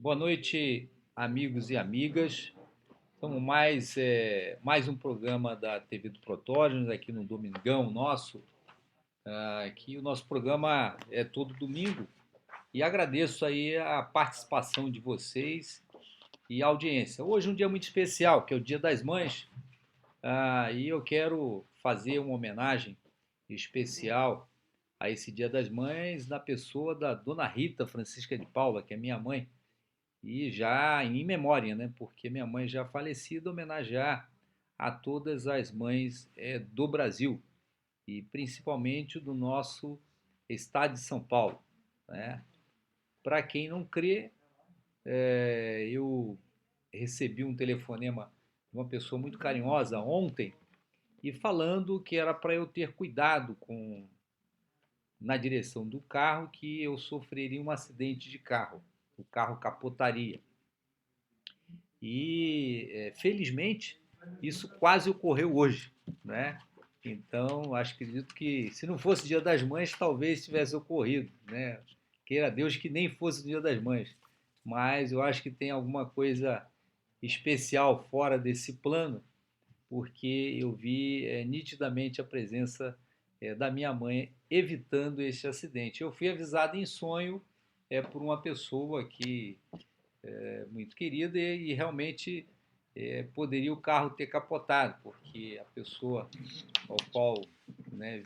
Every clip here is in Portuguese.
Boa noite, amigos e amigas. Estamos mais um programa da TV do Protógenes, aqui no Domingão nosso. Aqui o nosso programa é todo domingo e agradeço aí a participação de vocês e a audiência. Hoje é um dia muito especial, que é o Dia das Mães, e eu quero fazer uma homenagem especial a esse Dia das Mães na pessoa da Dona Rita Francisca de Paula, que é minha mãe. E já em memória, né? Porque minha mãe já falecida, homenagear a todas as mães do Brasil e principalmente do nosso estado de São Paulo, né? Para quem não crê, eu recebi um telefonema de uma pessoa muito carinhosa ontem e falando que era para eu ter cuidado com na direção do carro que eu sofreria um acidente de carro, o carro capotaria. E, felizmente, isso quase ocorreu hoje, né? Então, acredito que se não fosse Dia das Mães, talvez tivesse ocorrido, né? Queira Deus que nem fosse Dia das Mães. Mas eu acho que tem alguma coisa especial fora desse plano, porque eu vi nitidamente a presença da minha mãe evitando esse acidente. Eu fui avisado em sonho por uma pessoa que muito querida e realmente poderia o carro ter capotado, porque a pessoa ao qual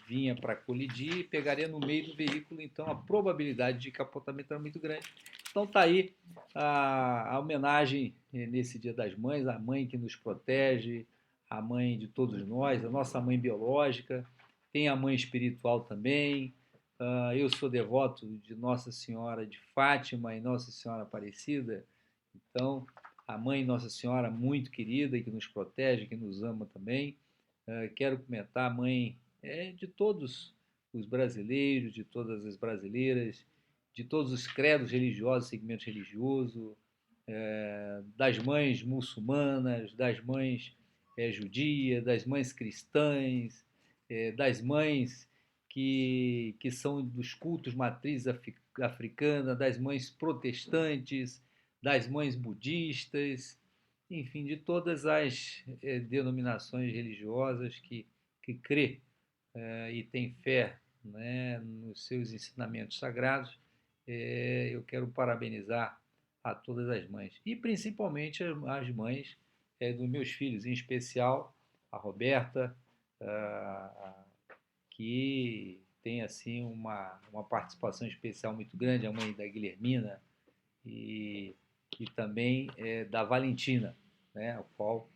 vinha para colidir pegaria no meio do veículo, então a probabilidade de capotamento era muito grande. Então tá aí a homenagem nesse Dia das Mães, a mãe que nos protege, a mãe de todos nós, a nossa mãe biológica, tem a mãe espiritual também. Eu sou devoto de Nossa Senhora de Fátima e Nossa Senhora Aparecida, então a mãe Nossa Senhora muito querida, que nos protege, que nos ama também. Quero comentar a mãe de todos os brasileiros, de todas as brasileiras, de todos os credos religiosos, segmentos religiosos, das mães muçulmanas, das mães judias, das mães cristãs, das mães que são dos cultos matriz africana, das mães protestantes, das mães budistas, enfim, de todas as denominações religiosas que crê e tem fé, né, nos seus ensinamentos sagrados. Eu quero parabenizar a todas as mães e principalmente as mães dos meus filhos, em especial a Roberta, ah, que tem assim uma participação especial muito grande, a mãe da Guilhermina e, e também da Valentina, né, o qual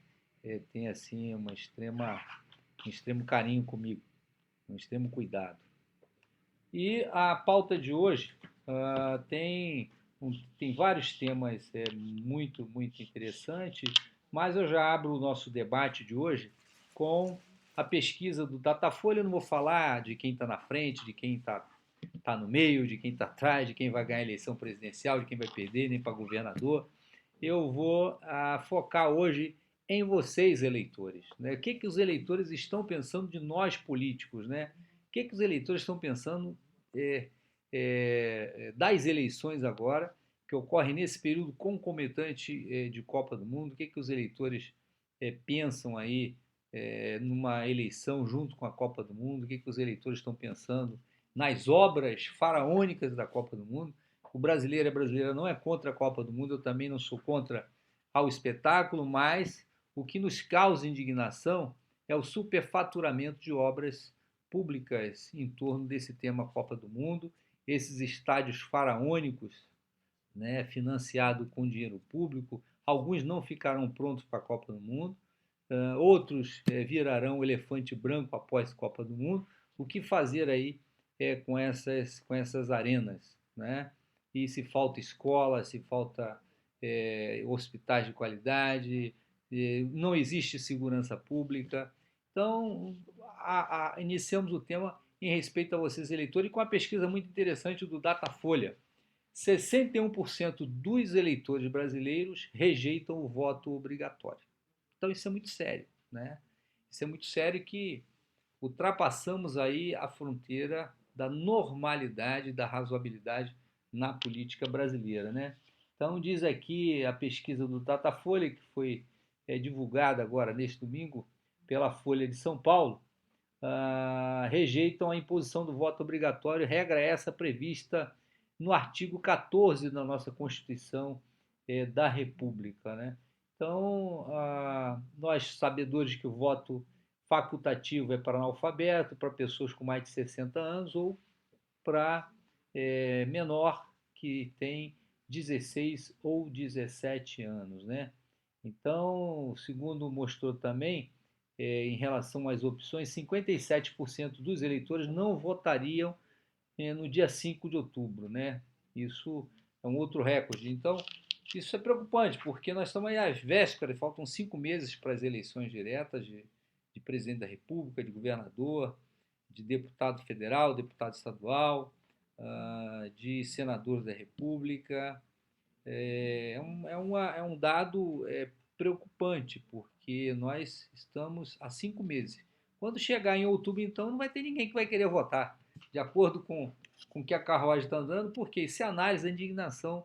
tem assim um extremo carinho comigo, um extremo cuidado. E a pauta de hoje tem vários temas muito interessantes, mas eu já abro o nosso debate de hoje com a pesquisa do Datafolha. Eu não vou falar de quem está na frente, de quem está no meio, de quem está atrás, de quem vai ganhar a eleição presidencial, de quem vai perder, nem para governador. Eu vou focar hoje em vocês, eleitores. Né? O que os eleitores estão pensando de nós, políticos? Né? O que os eleitores estão pensando das eleições agora, que ocorre nesse período concomitante de Copa do Mundo? O que os eleitores pensam aí numa eleição junto com a Copa do Mundo? O que os eleitores estão pensando nas obras faraônicas da Copa do Mundo? O brasileiro e a brasileira não é contra a Copa do Mundo, eu também não sou contra ao espetáculo, mas o que nos causa indignação é o superfaturamento de obras públicas em torno desse tema Copa do Mundo, esses estádios faraônicos, né, financiados com dinheiro público. Alguns não ficarão prontos para a Copa do Mundo, outros virarão elefante branco após a Copa do Mundo. O que fazer aí com essas arenas? Né? E se falta escola, se falta hospitais de qualidade, não existe segurança pública. Então, iniciamos o tema em respeito a vocês, eleitores, e com uma pesquisa muito interessante do Datafolha. 61% dos eleitores brasileiros rejeitam o voto obrigatório. Então isso é muito sério, né? Isso é muito sério que ultrapassamos aí a fronteira da normalidade, da razoabilidade na política brasileira, né? Então, diz aqui a pesquisa do Datafolha, que foi divulgada agora neste domingo pela Folha de São Paulo, rejeitam a imposição do voto obrigatório, regra essa prevista no artigo 14 da nossa Constituição da República. Né? Então, nós sabedores que o voto facultativo é para analfabeto, para pessoas com mais de 60 anos ou para menor que tem 16 ou 17 anos. Né? Então, segundo mostrou também, em relação às opções, 57% dos eleitores não votariam no dia 5 de outubro. Né? Isso é um outro recorde. Então, isso é preocupante, porque nós estamos aí às vésperas, faltam 5 meses para as eleições diretas de presidente da República, de governador, de deputado federal, deputado estadual, de senador da República. É um dado preocupante, porque nós estamos há 5 meses. Quando chegar em outubro, então, não vai ter ninguém que vai querer votar, de acordo com que a carruagem está andando, porque se analisa a indignação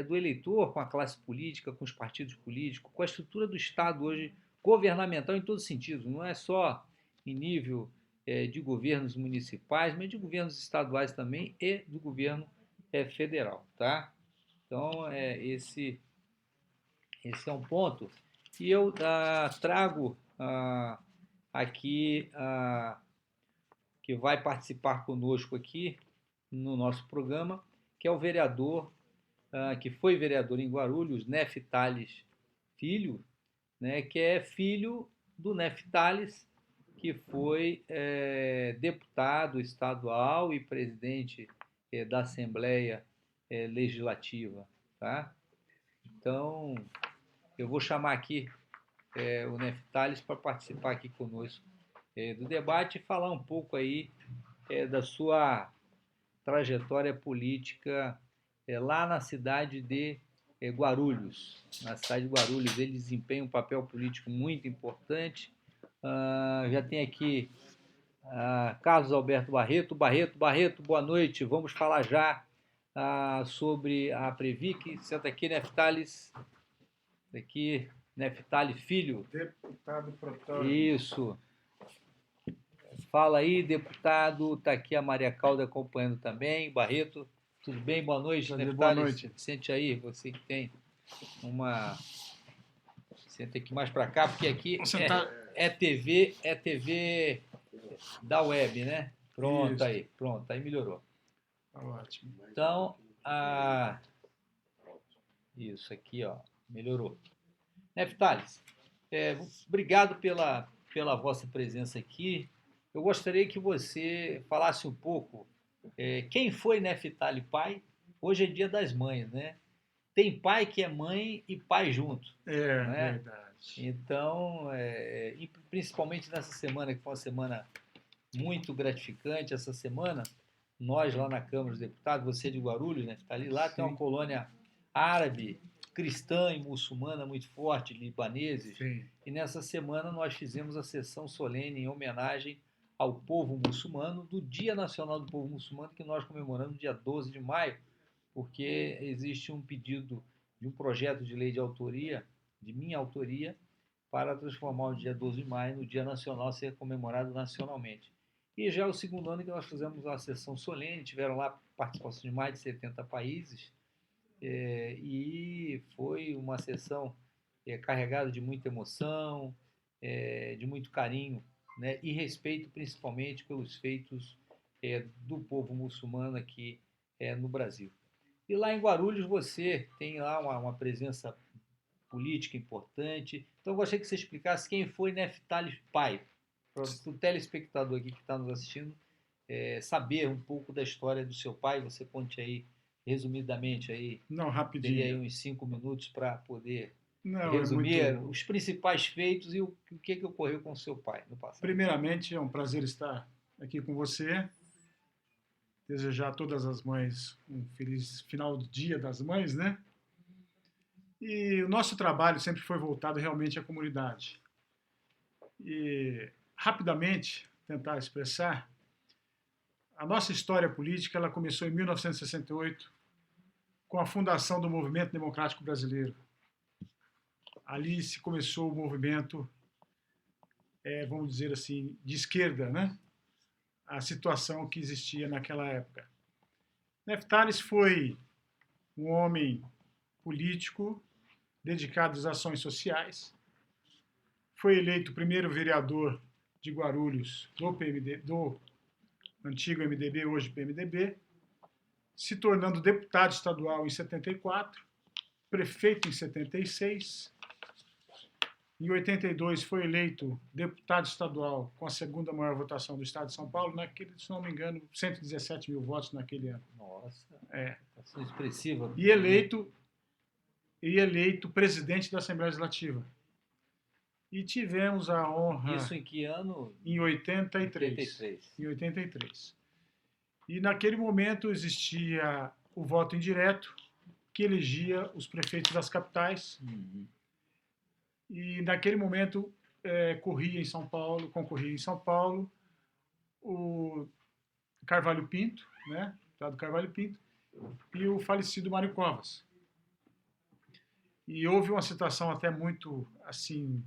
do eleitor com a classe política, com os partidos políticos, com a estrutura do Estado hoje, governamental em todos os sentidos, não é só em nível de governos municipais, mas de governos estaduais também e do governo federal. Tá? Então, esse é um ponto. E eu trago aqui, que vai participar conosco aqui no nosso programa, que é o vereador, que foi vereador em Guarulhos, Nefe Tales Filho, né, que é filho do Nefe Tales, que foi deputado estadual e presidente da Assembleia Legislativa. Tá? Então, eu vou chamar aqui o Nefe Tales para participar aqui conosco do debate e falar um pouco aí da sua trajetória política lá na cidade de Guarulhos. Na cidade de Guarulhos ele desempenha um papel político muito importante. Já tem aqui Carlos Alberto Barreto. Barreto, boa noite. Vamos falar já sobre a Previc. Senta aqui, Neftales. Aqui, Neftali Filho. Deputado Protório. Isso. Fala aí, deputado. Está aqui a Maria Calda acompanhando também. Barreto, tudo bem? Boa noite, Neftali. Boa noite. Sente aí, você que tem uma... Senta aqui mais para cá, porque aqui é TV da web, né? Pronto. Isso. Aí, pronto, aí melhorou. Tá ótimo. Então, isso aqui, ó, melhorou. Neftales, obrigado pela vossa presença aqui. Eu gostaria que você falasse um pouco quem foi Neftali pai. Hoje é Dia das Mães, né? Tem pai que é mãe e pai junto. Né? Verdade. Então, e principalmente nessa semana, que foi uma semana muito gratificante, essa semana, nós lá na Câmara dos Deputados, você de Guarulhos, né, está ali, lá. Sim. Tem uma colônia árabe, cristã e muçulmana muito forte, libaneses. Sim. E nessa semana nós fizemos a sessão solene em homenagem ao povo muçulmano, do Dia Nacional do Povo Muçulmano, que nós comemoramos dia 12 de maio, porque existe um pedido de um projeto de lei de autoria, de minha autoria, para transformar o dia 12 de maio no Dia Nacional, ser comemorado nacionalmente. E já é o segundo ano que nós fizemos uma sessão solene, tiveram lá participação de mais de 70 países, e foi uma sessão carregada de muita emoção, de muito carinho, né, e respeito principalmente pelos feitos do povo muçulmano aqui no Brasil. E lá em Guarulhos você tem lá uma presença política importante. Então eu gostaria que você explicasse quem foi Neftali pai, para o telespectador aqui que está nos assistindo saber um pouco da história do seu pai. Você conte aí resumidamente aí. Não, rapidinho. Teria aí uns 5 minutos para poder resumir os principais feitos e o que ocorreu com o seu pai no passado. Primeiramente, é um prazer estar aqui com você. Desejar a todas as mães um feliz final do Dia das Mães, né? E o nosso trabalho sempre foi voltado realmente à comunidade. E, rapidamente, tentar expressar, a nossa história política ela começou em 1968, com a fundação do Movimento Democrático Brasileiro. Ali se começou o movimento, vamos dizer assim, de esquerda, né? A situação que existia naquela época. Neftales foi um homem político dedicado às ações sociais. Foi eleito primeiro vereador de Guarulhos do antigo MDB, hoje PMDB, se tornando deputado estadual em 74, prefeito em 76. Em 82 foi eleito deputado estadual com a segunda maior votação do estado de São Paulo, se não me engano, 117 mil votos naquele ano. Nossa, votação expressiva. E eleito presidente da Assembleia Legislativa. E tivemos a honra... Isso em que ano? Em 83. Em 83. E naquele momento existia o voto indireto, que elegia os prefeitos das capitais. Uhum. E naquele momento concorria em São Paulo o Carvalho Pinto, né? O deputado Carvalho Pinto, e o falecido Mário Covas. E houve uma situação até muito, assim,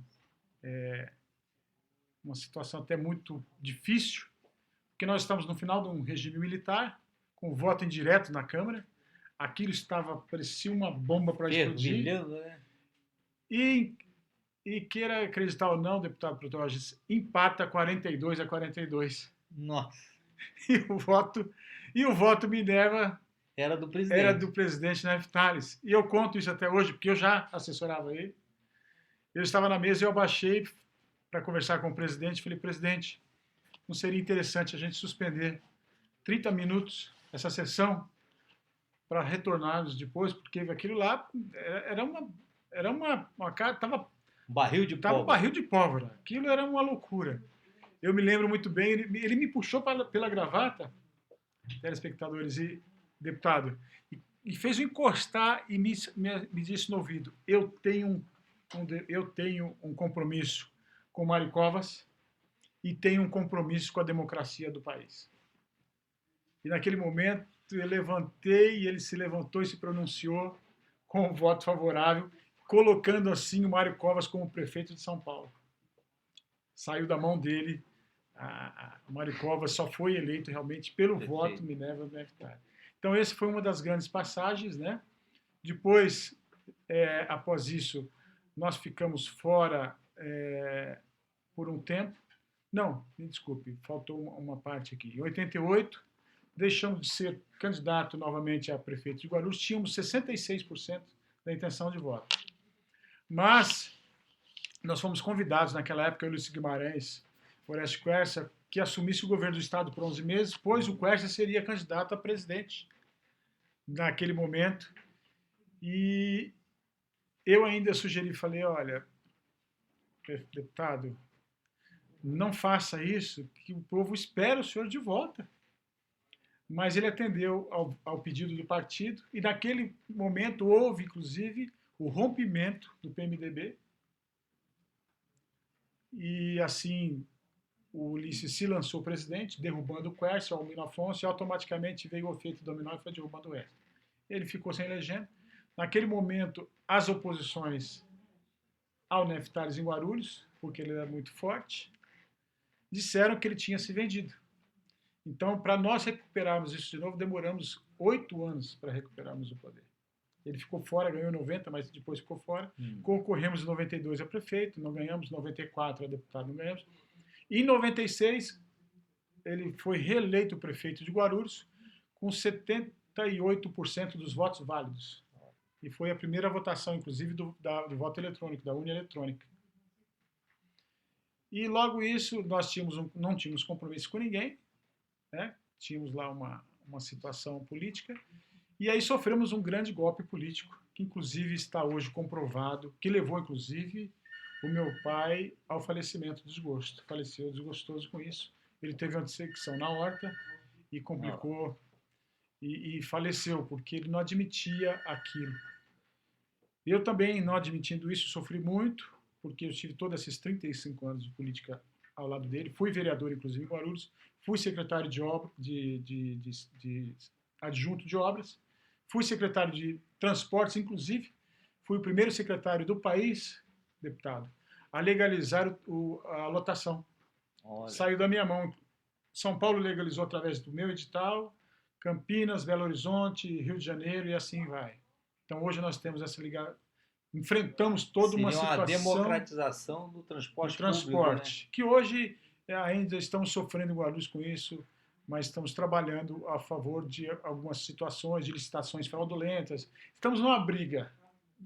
uma situação até muito difícil, porque nós estamos no final de um regime militar, com voto indireto na Câmara, aquilo parecia uma bomba para explodir. Né? E queira acreditar ou não, deputado Protógenes, empata 42-42. Nossa. E o voto Minerva era do presidente. Era do presidente Neftales. E eu conto isso até hoje, porque eu já assessorava ele. Eu estava na mesa e eu abaixei para conversar com o presidente. Falei, presidente, não seria interessante a gente suspender 30 minutos essa sessão para retornarmos depois, porque aquilo lá era uma cara, estava barril de pólvora. Um barril de pólvora. Aquilo era uma loucura. Eu me lembro muito bem, ele me puxou pela gravata, telespectadores e deputado, e fez eu encostar e me disse no ouvido, eu tenho um compromisso com Mário Covas e tenho um compromisso com a democracia do país. E naquele momento eu levantei e ele se levantou e se pronunciou com um voto favorável, colocando assim o Mário Covas como prefeito de São Paulo. Saiu da mão dele, o Mário Covas só foi eleito realmente pelo voto Minerva Neftali. Então, essa foi uma das grandes passagens, né? Depois, após isso, nós ficamos fora por um tempo. Não, me desculpe, faltou uma parte aqui. Em 88, deixamos de ser candidato novamente a prefeito de Guarulhos, tínhamos 66% da intenção de voto. Mas nós fomos convidados naquela época, Ulisses Guimarães, Orestes Quercia, que assumisse o governo do estado por 11 meses, pois o Quercia seria candidato a presidente naquele momento. E eu ainda sugeri, falei, olha, deputado, não faça isso, que o povo espera o senhor de volta. Mas ele atendeu ao pedido do partido e naquele momento houve, inclusive, o rompimento do PMDB. E assim, o Ulisses se lançou presidente, derrubando o Quercia, o Almino Afonso, e automaticamente veio o efeito dominó e foi derrubando o resto. Ele ficou sem legenda. Naquele momento, as oposições ao Neftales em Guarulhos, porque ele era muito forte, disseram que ele tinha se vendido. Então, para nós recuperarmos isso de novo, demoramos 8 anos para recuperarmos o poder. Ele ficou fora, ganhou 90, mas depois ficou fora. Concorremos em 92 a prefeito, não ganhamos, 94 a deputado, não ganhamos. Em 96, ele foi reeleito prefeito de Guarulhos com 78% dos votos válidos. E foi a primeira votação, inclusive, do voto eletrônico, da urna eletrônica. E logo isso, nós não tínhamos compromisso com ninguém, né? Tínhamos lá uma situação política, e aí sofremos um grande golpe político, que inclusive está hoje comprovado, que levou inclusive o meu pai ao falecimento do desgosto. Faleceu desgostoso com isso. Ele teve uma dissecção na aorta e complicou, e faleceu, porque ele não admitia aquilo. Eu também, não admitindo isso, sofri muito, porque eu tive todos esses 35 anos de política ao lado dele. Fui vereador, inclusive, em Guarulhos. Fui secretário de adjunto de obras. Fui secretário de Transportes, inclusive, fui o primeiro secretário do país, deputado, a legalizar a lotação. Olha, Saiu da minha mão. São Paulo legalizou através do meu edital, Campinas, Belo Horizonte, Rio de Janeiro e assim vai. Então hoje nós temos essa ligação, enfrentamos toda uma seria uma situação democratização do do transporte público, né? transporte, que hoje ainda estamos sofrendo em Guarulhos com isso, mas estamos trabalhando a favor de algumas situações de licitações fraudulentas. Estamos numa briga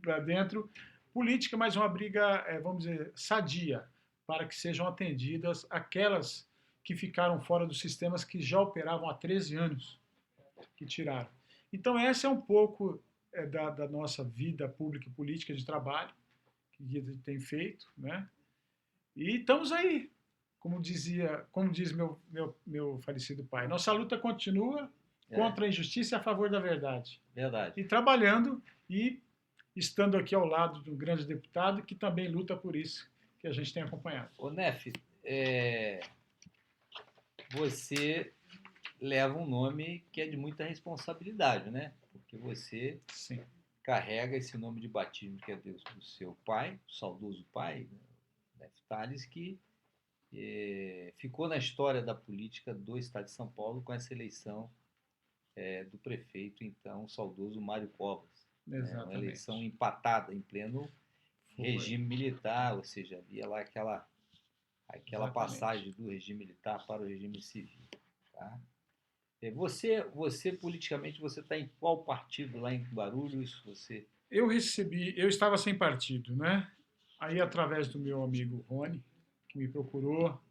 lá dentro, política, mas uma briga, vamos dizer, sadia, para que sejam atendidas aquelas que ficaram fora dos sistemas que já operavam há 13 anos, que tiraram. Então, essa é um pouco da nossa vida pública e política de trabalho, que tem feito, né? E estamos aí, como diz meu falecido pai, nossa luta continua contra a injustiça e a favor da verdade. Verdade. E trabalhando e estando aqui ao lado de um grande deputado que também luta por isso, que a gente tem acompanhado. Ô, Nef, você leva um nome que é de muita responsabilidade, né? Porque você Sim. carrega esse nome de batismo que é do seu pai, o saudoso pai, né? Tales, que ficou na história da política do Estado de São Paulo com essa eleição do prefeito, então, o saudoso Mário Covas. Né? Uma eleição empatada em pleno regime militar, ou seja, havia lá aquela passagem do regime militar para o regime civil. Tá? Você politicamente, você está em qual partido lá em Guarulhos? Eu estava sem partido, né? Aí, através do meu amigo Rony, que me procurou,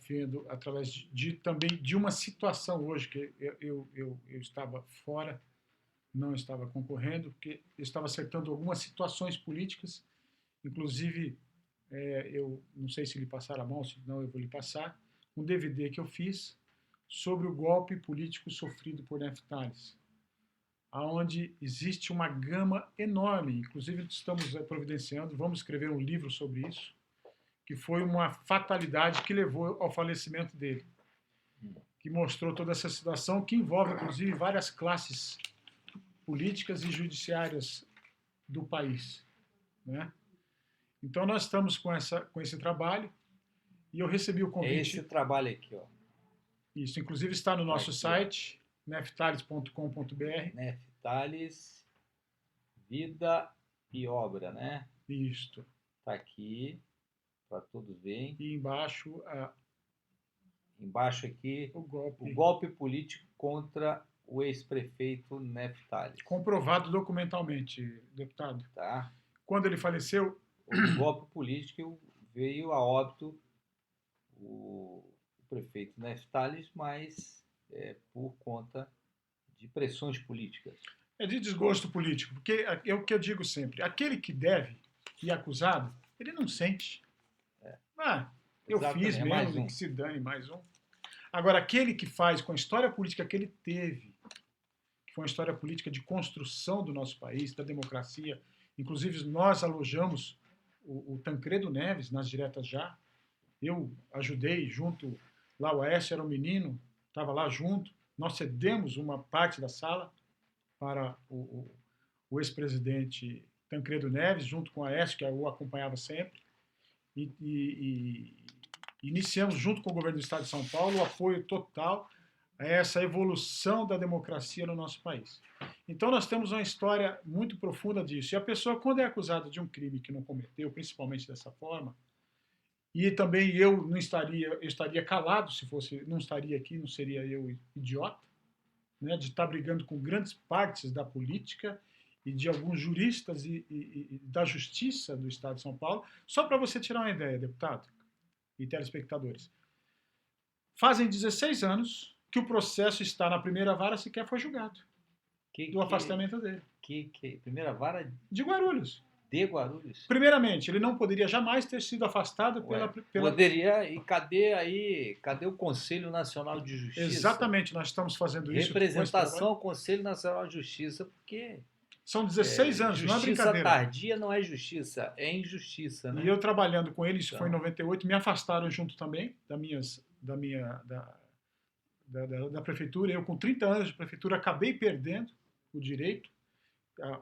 vendo através também de uma situação hoje que eu estava fora, não estava concorrendo, porque eu estava acertando algumas situações políticas, inclusive, eu não sei se lhe passar a mão, se não eu vou lhe passar, um DVD que eu fiz sobre o golpe político sofrido por Neftales, onde existe uma gama enorme, inclusive estamos providenciando, vamos escrever um livro sobre isso, que foi uma fatalidade que levou ao falecimento dele, que mostrou toda essa situação, que envolve, inclusive, várias classes políticas e judiciárias do país, né? Então, nós estamos com esse trabalho, e eu recebi o convite... É esse trabalho aqui, ó. Isso, inclusive está no nosso site, neftales.com.br. Neftales, Vida e Obra, né? Isto. Está aqui, para todos verem. E embaixo... Embaixo aqui, o golpe político contra o ex-prefeito Neftales. Comprovado documentalmente, deputado. Tá. Quando ele faleceu... O golpe político veio a óbito o prefeito Neftales, mas por conta de pressões políticas. É de desgosto político, porque é o que eu digo sempre, aquele que deve e acusado, ele não sente. Eu fiz mesmo, que se dane, mais um. Agora, aquele que faz com a história política que ele teve, que foi uma história política de construção do nosso país, da democracia, inclusive nós alojamos o Tancredo Neves nas diretas já, eu ajudei junto, lá o Aécio era um menino, estava lá junto, nós cedemos uma parte da sala para o ex-presidente Tancredo Neves, junto com o Aécio, que o acompanhava sempre, e iniciamos, junto com o governo do Estado de São Paulo, o apoio total a essa evolução da democracia no nosso país. Então, nós temos uma história muito profunda disso. E a pessoa, quando é acusada de um crime que não cometeu, principalmente dessa forma, e também eu estaria calado se fosse, não estaria aqui, não seria eu idiota, né, de estar brigando com grandes partes da política e de alguns juristas e da justiça do Estado de São Paulo. Só para você tirar uma ideia, deputado e telespectadores. Fazem 16 anos que o processo está na primeira vara, sequer foi julgado. Do afastamento dele. Primeira vara? De Guarulhos. De Guarulhos? Primeiramente, ele não poderia jamais ter sido afastado pela... Poderia, e cadê o Conselho Nacional de Justiça? Exatamente, nós estamos fazendo isso. Representação ao Conselho Nacional de Justiça, porque... São 16 anos, não é brincadeira. Justiça tardia não é justiça, é injustiça, né? E eu trabalhando com ele, isso foi em 98, me afastaram junto também da prefeitura. Eu, com 30 anos de prefeitura, acabei perdendo o direito.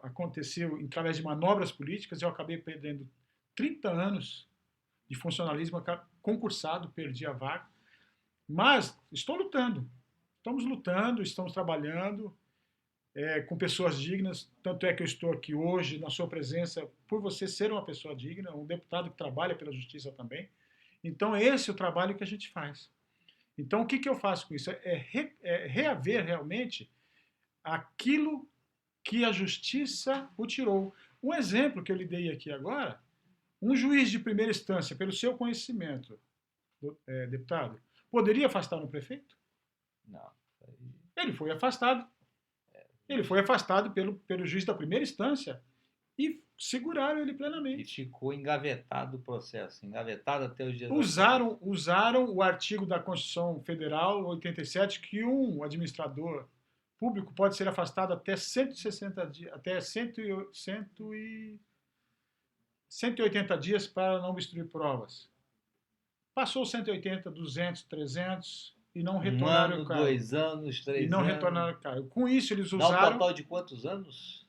Aconteceu através de manobras políticas, eu acabei perdendo 30 anos de funcionalismo concursado, perdi a vaga. Mas estou lutando. Estamos lutando, estamos trabalhando com pessoas dignas. Tanto é que eu estou aqui hoje, na sua presença, por você ser uma pessoa digna, um deputado que trabalha pela justiça também. Então, esse é o trabalho que a gente faz. Então, o que eu faço com isso? É reaver realmente aquilo que a justiça o tirou. Um exemplo que eu lhe dei aqui agora, um juiz de primeira instância, pelo seu conhecimento, deputado, poderia afastar um prefeito? Não. Ele foi afastado. Ele foi afastado pelo juiz da primeira instância e seguraram ele E plenamente. ficou engavetado o processo, engavetado até os dias Usaram o artigo da Constituição Federal 87 que um administrador público pode ser afastado até 160 dias, até 180 dias para não obstruir provas. Passou 180, 200, 300 e não retornaram ano, o cargo. 2 anos, 3 E não anos. retornaram o cargo. Com isso, eles Dá um usaram, total de quantos anos?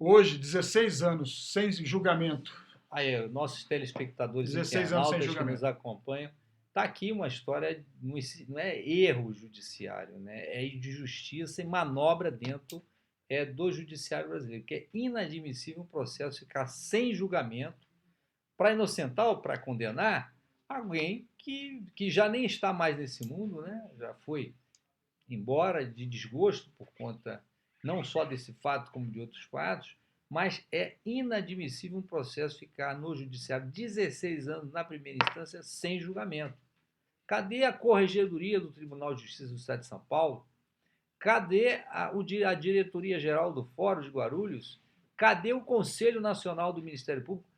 hoje, 16 anos sem julgamento. Aí, nossos telespectadores 16 anos sem internautas que julgamento. nos acompanham, está aqui uma história, não é erro judiciário, né? É de justiça e manobra dentro do judiciário brasileiro, que é inadmissível um processo ficar sem julgamento para inocentar ou para condenar alguém que já nem está mais nesse mundo, né? Já foi embora de desgosto por conta não só desse fato como de outros fatos, mas é inadmissível um processo ficar no judiciário 16 anos na primeira instância sem julgamento. Cadê a Corregedoria do Tribunal de Justiça do Estado de São Paulo? Cadê a Diretoria-Geral do Fórum de Guarulhos? Cadê o Conselho Nacional do Ministério Público,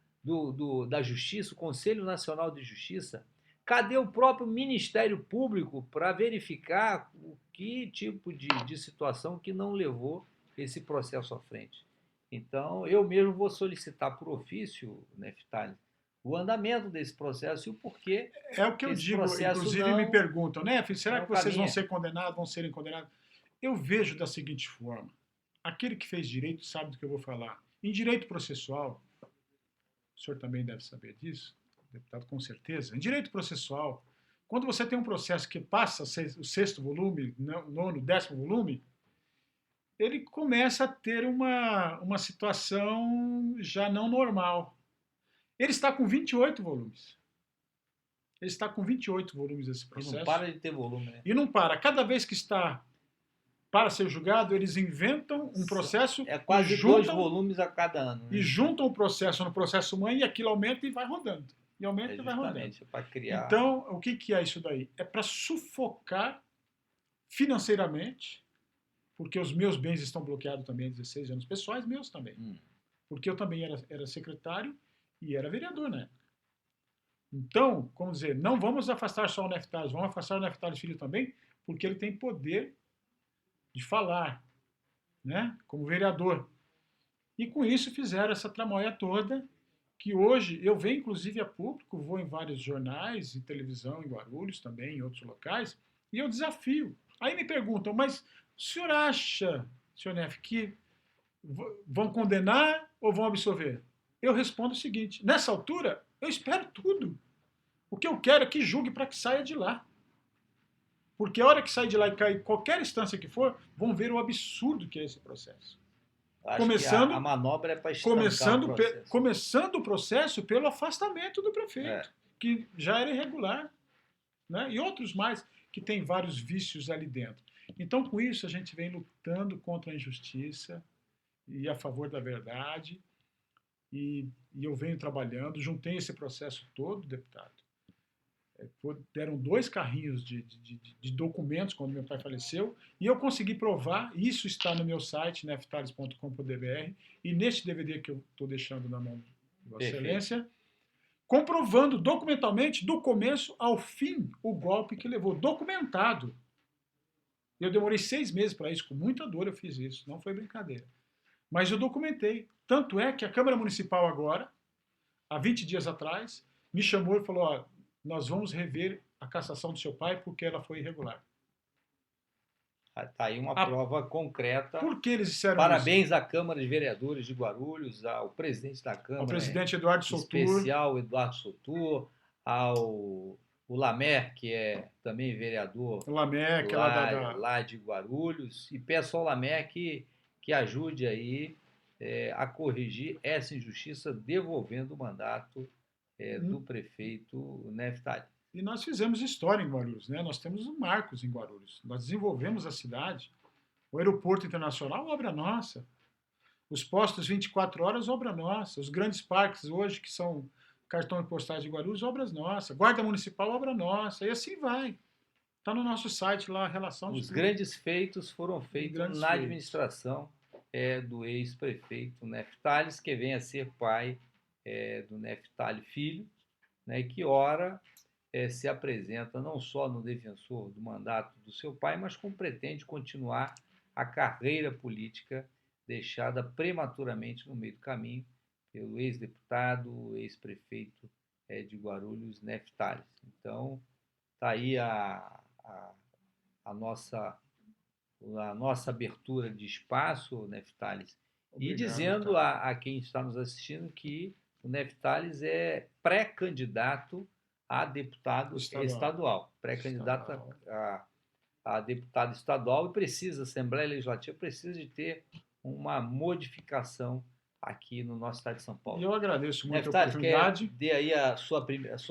da Justiça, o Conselho Nacional de Justiça? Cadê o próprio Ministério Público para verificar o que tipo de situação que não levou esse processo à frente? Então, eu mesmo vou solicitar por ofício, Neftali, o andamento desse processo e o porquê. É o que eu digo, inclusive me perguntam, né, será que vocês vão ser condenados, vão serem condenados? Eu vejo da seguinte forma, aquele que fez direito sabe do que eu vou falar. Em direito processual, o senhor também deve saber disso, deputado, com certeza. Em direito processual, quando você tem um processo que passa o 6º volume, 9º, 10º volume, ele começa a ter uma situação já não normal. Ele está com 28 volumes. Ele está com 28 volumes esse processo. E não para de ter volume, né? E não para. Cada vez que está para ser julgado, eles inventam um processo. É quase 2 volumes a cada ano. Né? E juntam o processo no processo mãe e aquilo aumenta e vai rodando. E aumenta e vai rodando. Para criar. Então, o que é isso daí? É para sufocar financeiramente, porque os meus bens estão bloqueados também há 16 anos pessoais, meus também. Porque eu também era secretário e era vereador na época. Então, como dizer, não vamos afastar só o Neftali, vamos afastar o Neftali Filho também, porque ele tem poder de falar, né, como vereador. E com isso fizeram essa tramóia toda, que hoje eu venho inclusive a público, vou em vários jornais, em televisão, em Guarulhos também, em outros locais, e eu desafio. Aí me perguntam, mas o senhor acha, senhor Neff, que vão condenar ou vão absolver? Eu respondo o seguinte, nessa altura, eu espero tudo. O que eu quero é que julgue para que saia de lá. Porque a hora que sair de lá e cair qualquer instância que for, vão ver o absurdo que é esse processo. Começando, a manobra é para estancar o processo. Começando o processo pelo afastamento do prefeito, que já era irregular, né? E outros mais, que tem vários vícios ali dentro. Então, com isso, a gente vem lutando contra a injustiça e a favor da verdade, e eu venho trabalhando, juntei esse processo todo, deputado. Deram 2 carrinhos de documentos quando meu pai faleceu, e eu consegui provar, isso está no meu site, neftales.com.br, e neste DVD que eu estou deixando na mão de Vossa Excelência, comprovando documentalmente, do começo ao fim, o golpe que levou, documentado. Eu demorei 6 meses para isso, com muita dor eu fiz isso, não foi brincadeira. Mas eu documentei. Tanto é que a Câmara Municipal agora, há 20 dias atrás, me chamou e falou, nós vamos rever a cassação do seu pai porque ela foi irregular. Está aí uma Ah, prova concreta. por que eles disseram isso? Parabéns à Câmara de Vereadores de Guarulhos, ao presidente da Ao Câmara, presidente Eduardo Soutur, especial Eduardo Soutur, ao o Lamer, que é também vereador o Lameck, lá lá de Guarulhos, e peço ao Lamer que ajude aí a corrigir essa injustiça, devolvendo o mandato do prefeito Neftali. E nós fizemos história em Guarulhos, né? Nós temos marcos em Guarulhos. Nós desenvolvemos a cidade. O aeroporto internacional, obra nossa. Os postos 24 horas, obra nossa. Os grandes parques hoje, que são cartões postais de Guarulhos, obras nossas. Guarda Municipal, obra nossa. E assim vai. Está no nosso site lá a relação de Os tudo. grandes feitos foram feitos na administração do ex-prefeito Neftali, que vem a ser pai do Neftali Filho, né, que ora se apresenta não só no defensor do mandato do seu pai, mas como pretende continuar a carreira política deixada prematuramente no meio do caminho pelo ex-deputado, ex-prefeito de Guarulhos, Neftali. Então, está aí a nossa abertura de espaço, Neftali, e dizendo a quem está nos assistindo que o Neftali é pré-candidato a deputado estadual, pré-candidato a deputado estadual, e precisa, a Assembleia Legislativa precisa de ter uma modificação aqui no nosso estado de São Paulo. E eu agradeço muito a oportunidade. Dê aí a sua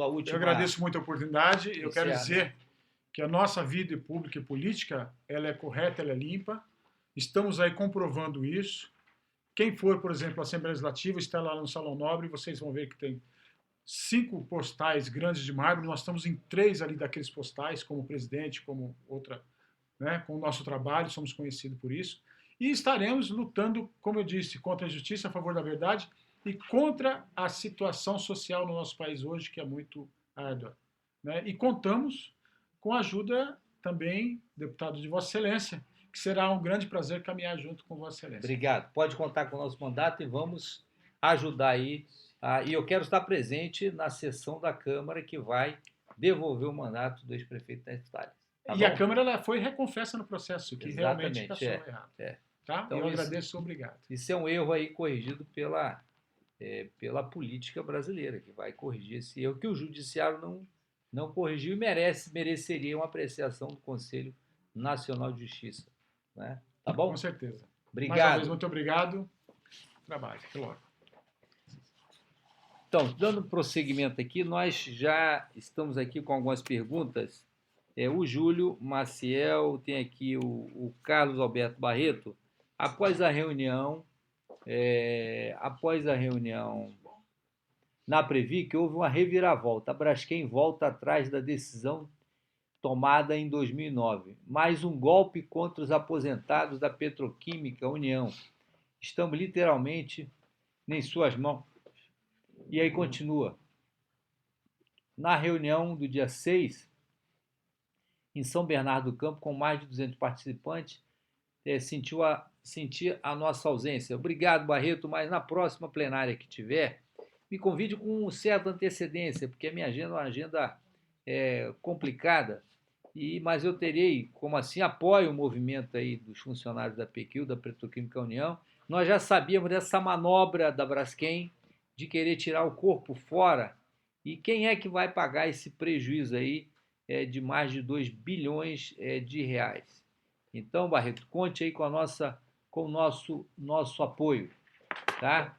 última... Eu agradeço muito a oportunidade. Eu quero dizer que a nossa vida pública e política, ela é correta, ela é limpa. Estamos aí comprovando isso. Quem for, por exemplo, à Assembleia Legislativa, está lá no Salão Nobre, vocês vão ver que tem 5 postais grandes de mármore. Nós estamos em 3 ali daqueles postais, como presidente, como outra, né, com o nosso trabalho, somos conhecidos por isso. E estaremos lutando, como eu disse, contra a injustiça, a favor da verdade e contra a situação social no nosso país hoje, que é muito árdua. Né? E contamos com a ajuda também, deputado de Vossa Excelência, que será um grande prazer caminhar junto com Vossa Excelência. Obrigado. Pode contar com o nosso mandato e vamos ajudar aí. E eu quero estar presente na sessão da Câmara que vai devolver o mandato do ex-prefeito Neftali. Tá bom? A Câmara ela foi reconfessa no processo, que exatamente, realmente passou errado. Tá? Então, eu agradeço, obrigado. Isso é um erro aí corrigido pela política brasileira, que vai corrigir esse erro que o Judiciário não corrigiu e mereceria uma apreciação do Conselho Nacional de Justiça. Né? Tá bom? Com certeza. Obrigado. Mais uma vez, muito obrigado. Trabalho. Até logo. Então, dando prosseguimento aqui, nós já estamos aqui com algumas perguntas. O Júlio Maciel, tem aqui o Carlos Alberto Barreto. Após a reunião na Previc, houve uma reviravolta. A Braskem volta atrás da decisão tomada em 2009. Mais um golpe contra os aposentados da Petroquímica União. Estamos literalmente em suas mãos. E aí continua. Na reunião do dia 6, em São Bernardo do Campo, com mais de 200 participantes, senti a nossa ausência. Obrigado, Barreto, mas na próxima plenária que tiver, me convide com certa antecedência, porque a minha agenda é uma agenda complicada, mas eu terei, como assim, apoio o movimento aí dos funcionários da PQ, da Petroquímica União. Nós já sabíamos dessa manobra da Braskem de querer tirar o corpo fora, e quem é que vai pagar esse prejuízo aí de mais de 2 bilhões de reais? Então, Barreto, conte aí com o nosso apoio. Tá?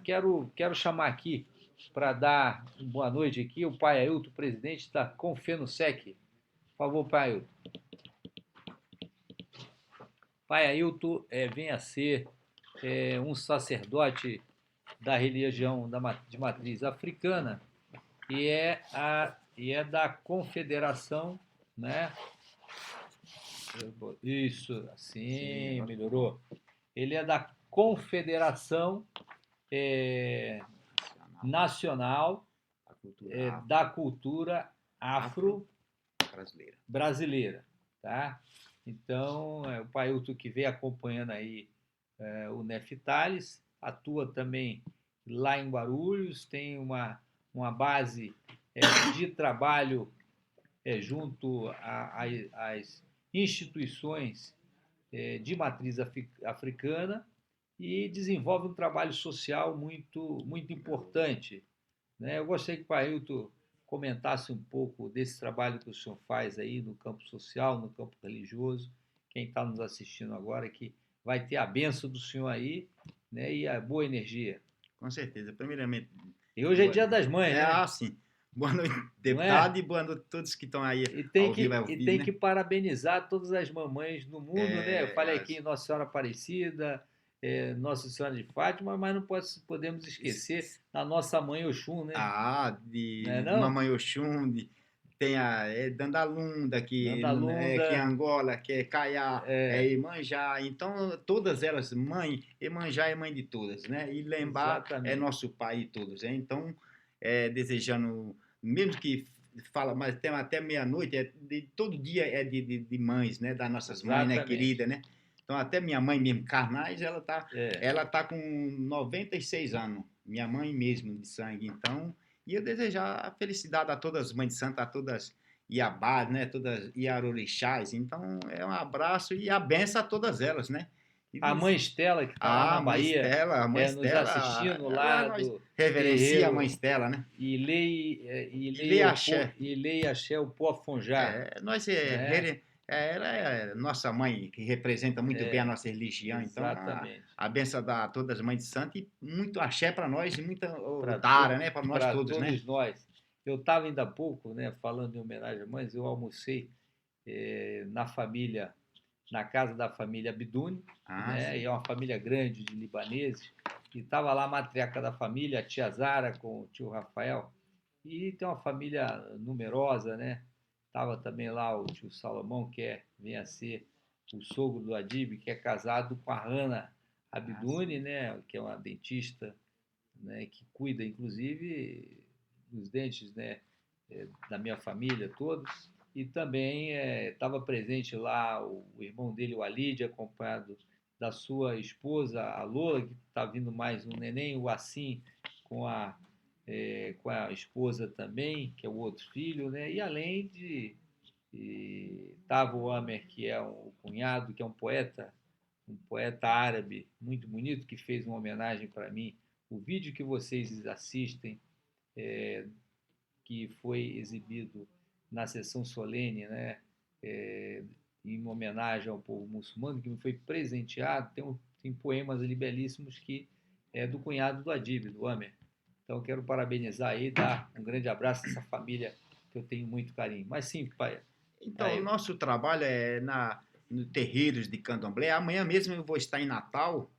Quero chamar aqui para dar uma boa noite aqui o pai Ailton, presidente da Confenusec. Por favor, pai Ailton. Pai Ailton vem a ser um sacerdote da religião de matriz africana e é da Confederação, né? Isso, assim, melhorou. Ele é da Confederação Nacional da Cultura Afro-Brasileira. Tá? Então, o pai Ailton que vem acompanhando aí o Neftali, atua também lá em Guarulhos, tem uma base de trabalho junto às instituições de matriz africana e desenvolve um trabalho social muito importante, né? Eu gostaria que o Pailton comentasse um pouco desse trabalho que o senhor faz aí no campo social, no campo religioso. Quem está nos assistindo agora, que vai ter a benção do senhor aí, né? E a boa energia. Com certeza. Primeiramente, E hoje é Dia das Mães, né? sim. Boa noite, Não deputado, é? e boa noite a todos que estão aí E tem ao vivo, tem né? que parabenizar todas as mamães do mundo, né? Eu falei aqui em Nossa Senhora Aparecida, Nossa Senhora de Fátima, mas não podemos esquecer da nossa mãe Oxum, né? Não é De não? Mamãe Oxum, tem a Dandalunda, que é Dandalunda, Angola, que é Caiá, é é, Iemanjá. Então, todas elas, mãe, Iemanjá é mãe de todas, né? E Lembá é exatamente. nosso pai de todos, né? Então, desejando, mesmo que fala, mas tem até meia-noite, todo dia é de mães, né? Das nossas mães, né? Exatamente. Querida, né? Então, até minha mãe mesmo, Carnais, É. ela tá com 96 anos. Minha mãe mesmo, de sangue. Então, e eu desejar a felicidade a todas as mães de santo, a todas Iabás, né? Todas Iarorixás. Então, é um abraço e a benção a todas elas, né? E A diz, mãe Estela, que está lá na Bahia, A mãe nos Estela, assistindo ela, lá nós do reverencia a mãe terreiro Estela, né? E lê axé. E lei Axé, o Poafonjá, né? Ela é nossa mãe, que representa muito bem a É, nossa religião. Então, exatamente. a benção a todas as mães de santo e muito axé para nós e muita Para to, tara, né? Para nós todos, né? todos nós. Eu estava ainda há pouco, né, falando em homenagem às mães, eu almocei na família, na casa da família Abduni, né, Sim. e é uma família grande de libaneses, e estava lá a matriarca da família, a tia Zara com o tio Rafael, e tem uma família numerosa, né? Estava também lá o tio Salomão, vem a ser o sogro do Adib, que é casado com a Hana Abduni, né? Que é uma dentista, né? Que cuida, inclusive, dos dentes, né? Da minha família todos. E também estava presente lá o irmão dele, o Alid, acompanhado da sua esposa, a Lola, que está vindo mais um neném, o Assim, com com a esposa também, que é o outro filho, né? E além de estava o Amer, que é o cunhado, que é um poeta árabe muito bonito, que fez uma homenagem para mim. O vídeo que vocês assistem, que foi exibido na sessão solene, né? É, em homenagem ao povo muçulmano, que me foi presenteado, tem poemas ali belíssimos que é do cunhado do Adib, do Amer. Então, quero parabenizar aí, dar um grande abraço a essa família que eu tenho muito carinho. Mas sim, pai. Então, o Aí, nosso trabalho é no Terreiros de Candomblé. Amanhã mesmo eu vou estar em Natal,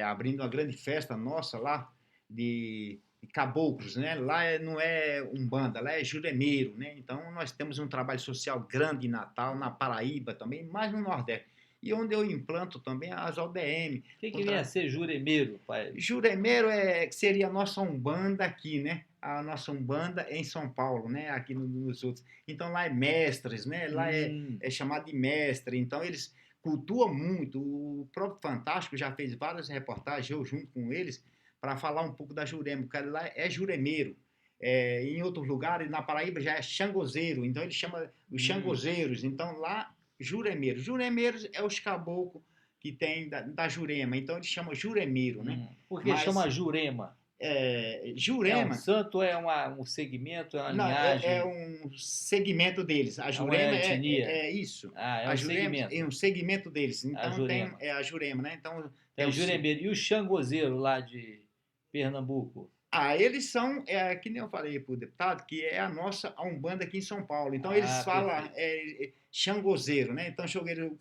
abrindo uma grande festa nossa lá de caboclos, né? Lá não é Umbanda, lá é Juremeiro, né? Então, nós temos um trabalho social grande em Natal, na Paraíba também, mais no Nordeste. E onde eu implanto também as ODM. o que vem a ser juremeiro, pai? Juremeiro que seria a nossa Umbanda aqui, né? A nossa Umbanda em São Paulo, né? Aqui nos outros. Então lá é mestres, né? Lá é chamado de mestre. Então eles cultuam muito. O próprio Fantástico já fez várias reportagens, eu junto com eles, para falar um pouco da Jurema, porque lá é juremeiro. Em outros lugares, na Paraíba já é xangozeiro, então ele chama os xangozeiros. Então lá, juremeiro. Juremeiros é os caboclos que tem da Jurema. Então ele chama Juremeiro, né? Por que Mas chama Jurema? É um Jurema santo, é um segmento, é uma não, linhagem, um segmento deles. A é uma Jurema etnia? é isso. Ah, é A um Jurema é segmento, um segmento deles. a Então tem Jurema. a Jurema, né? Então tem Tem o juremeiro. E o xangozeiro lá de Pernambuco? eles são, que nem eu falei para o deputado, que é a nossa a Umbanda aqui em São Paulo. Então eles Ah, falam perfeito. xangozeiro, né? Então xangozeiro,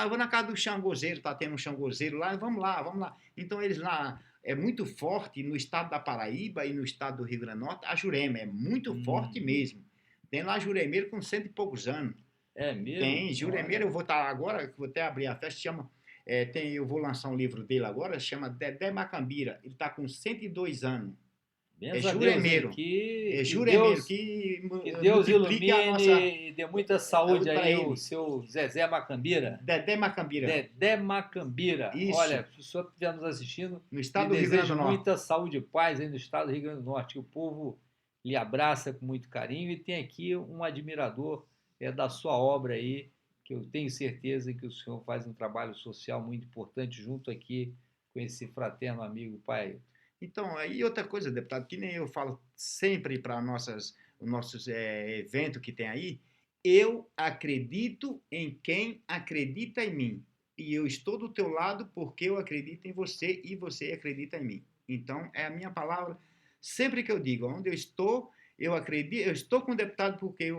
vou na casa do xangozeiro, tá tendo um xangozeiro lá, vamos lá, vamos lá. Então eles lá é muito forte no estado da Paraíba e no estado do Rio Grande do Norte, a Jurema é muito forte mesmo. Tem lá juremeiro com 100 e poucos anos. É mesmo? Tem juremeiro, Olha, eu vou estar agora, vou até abrir a festa, chama eu vou lançar um livro dele agora, chama Dedé Macambira. Ele está com 102 anos. É benza a Deus, hein? juremeiro. É Que juremeiro, Deus, que que Deus multiplique a nossa ilumine e dê muita saúde saúde para aí ao ele. seu Zezé Macambira. Dedé Macambira. Dedé Macambira. Isso, Olha, se o senhor estiver nos assistindo, no lhe estado do Rio Grande do desejo Norte. muita saúde e paz aí no estado do Rio Grande do Norte. Que o povo lhe abraça com muito carinho e tem aqui um admirador da sua obra aí, que eu tenho certeza que o senhor faz um trabalho social muito importante junto aqui com esse fraterno amigo pai. Então, aí outra coisa, deputado, que nem eu falo sempre para os nossos eventos que tem aí, eu acredito em quem acredita em mim. E eu estou do teu lado porque eu acredito em você e você acredita em mim. Então, é a minha palavra. Sempre que eu digo, onde eu estou, eu acredito, eu estou com o deputado porque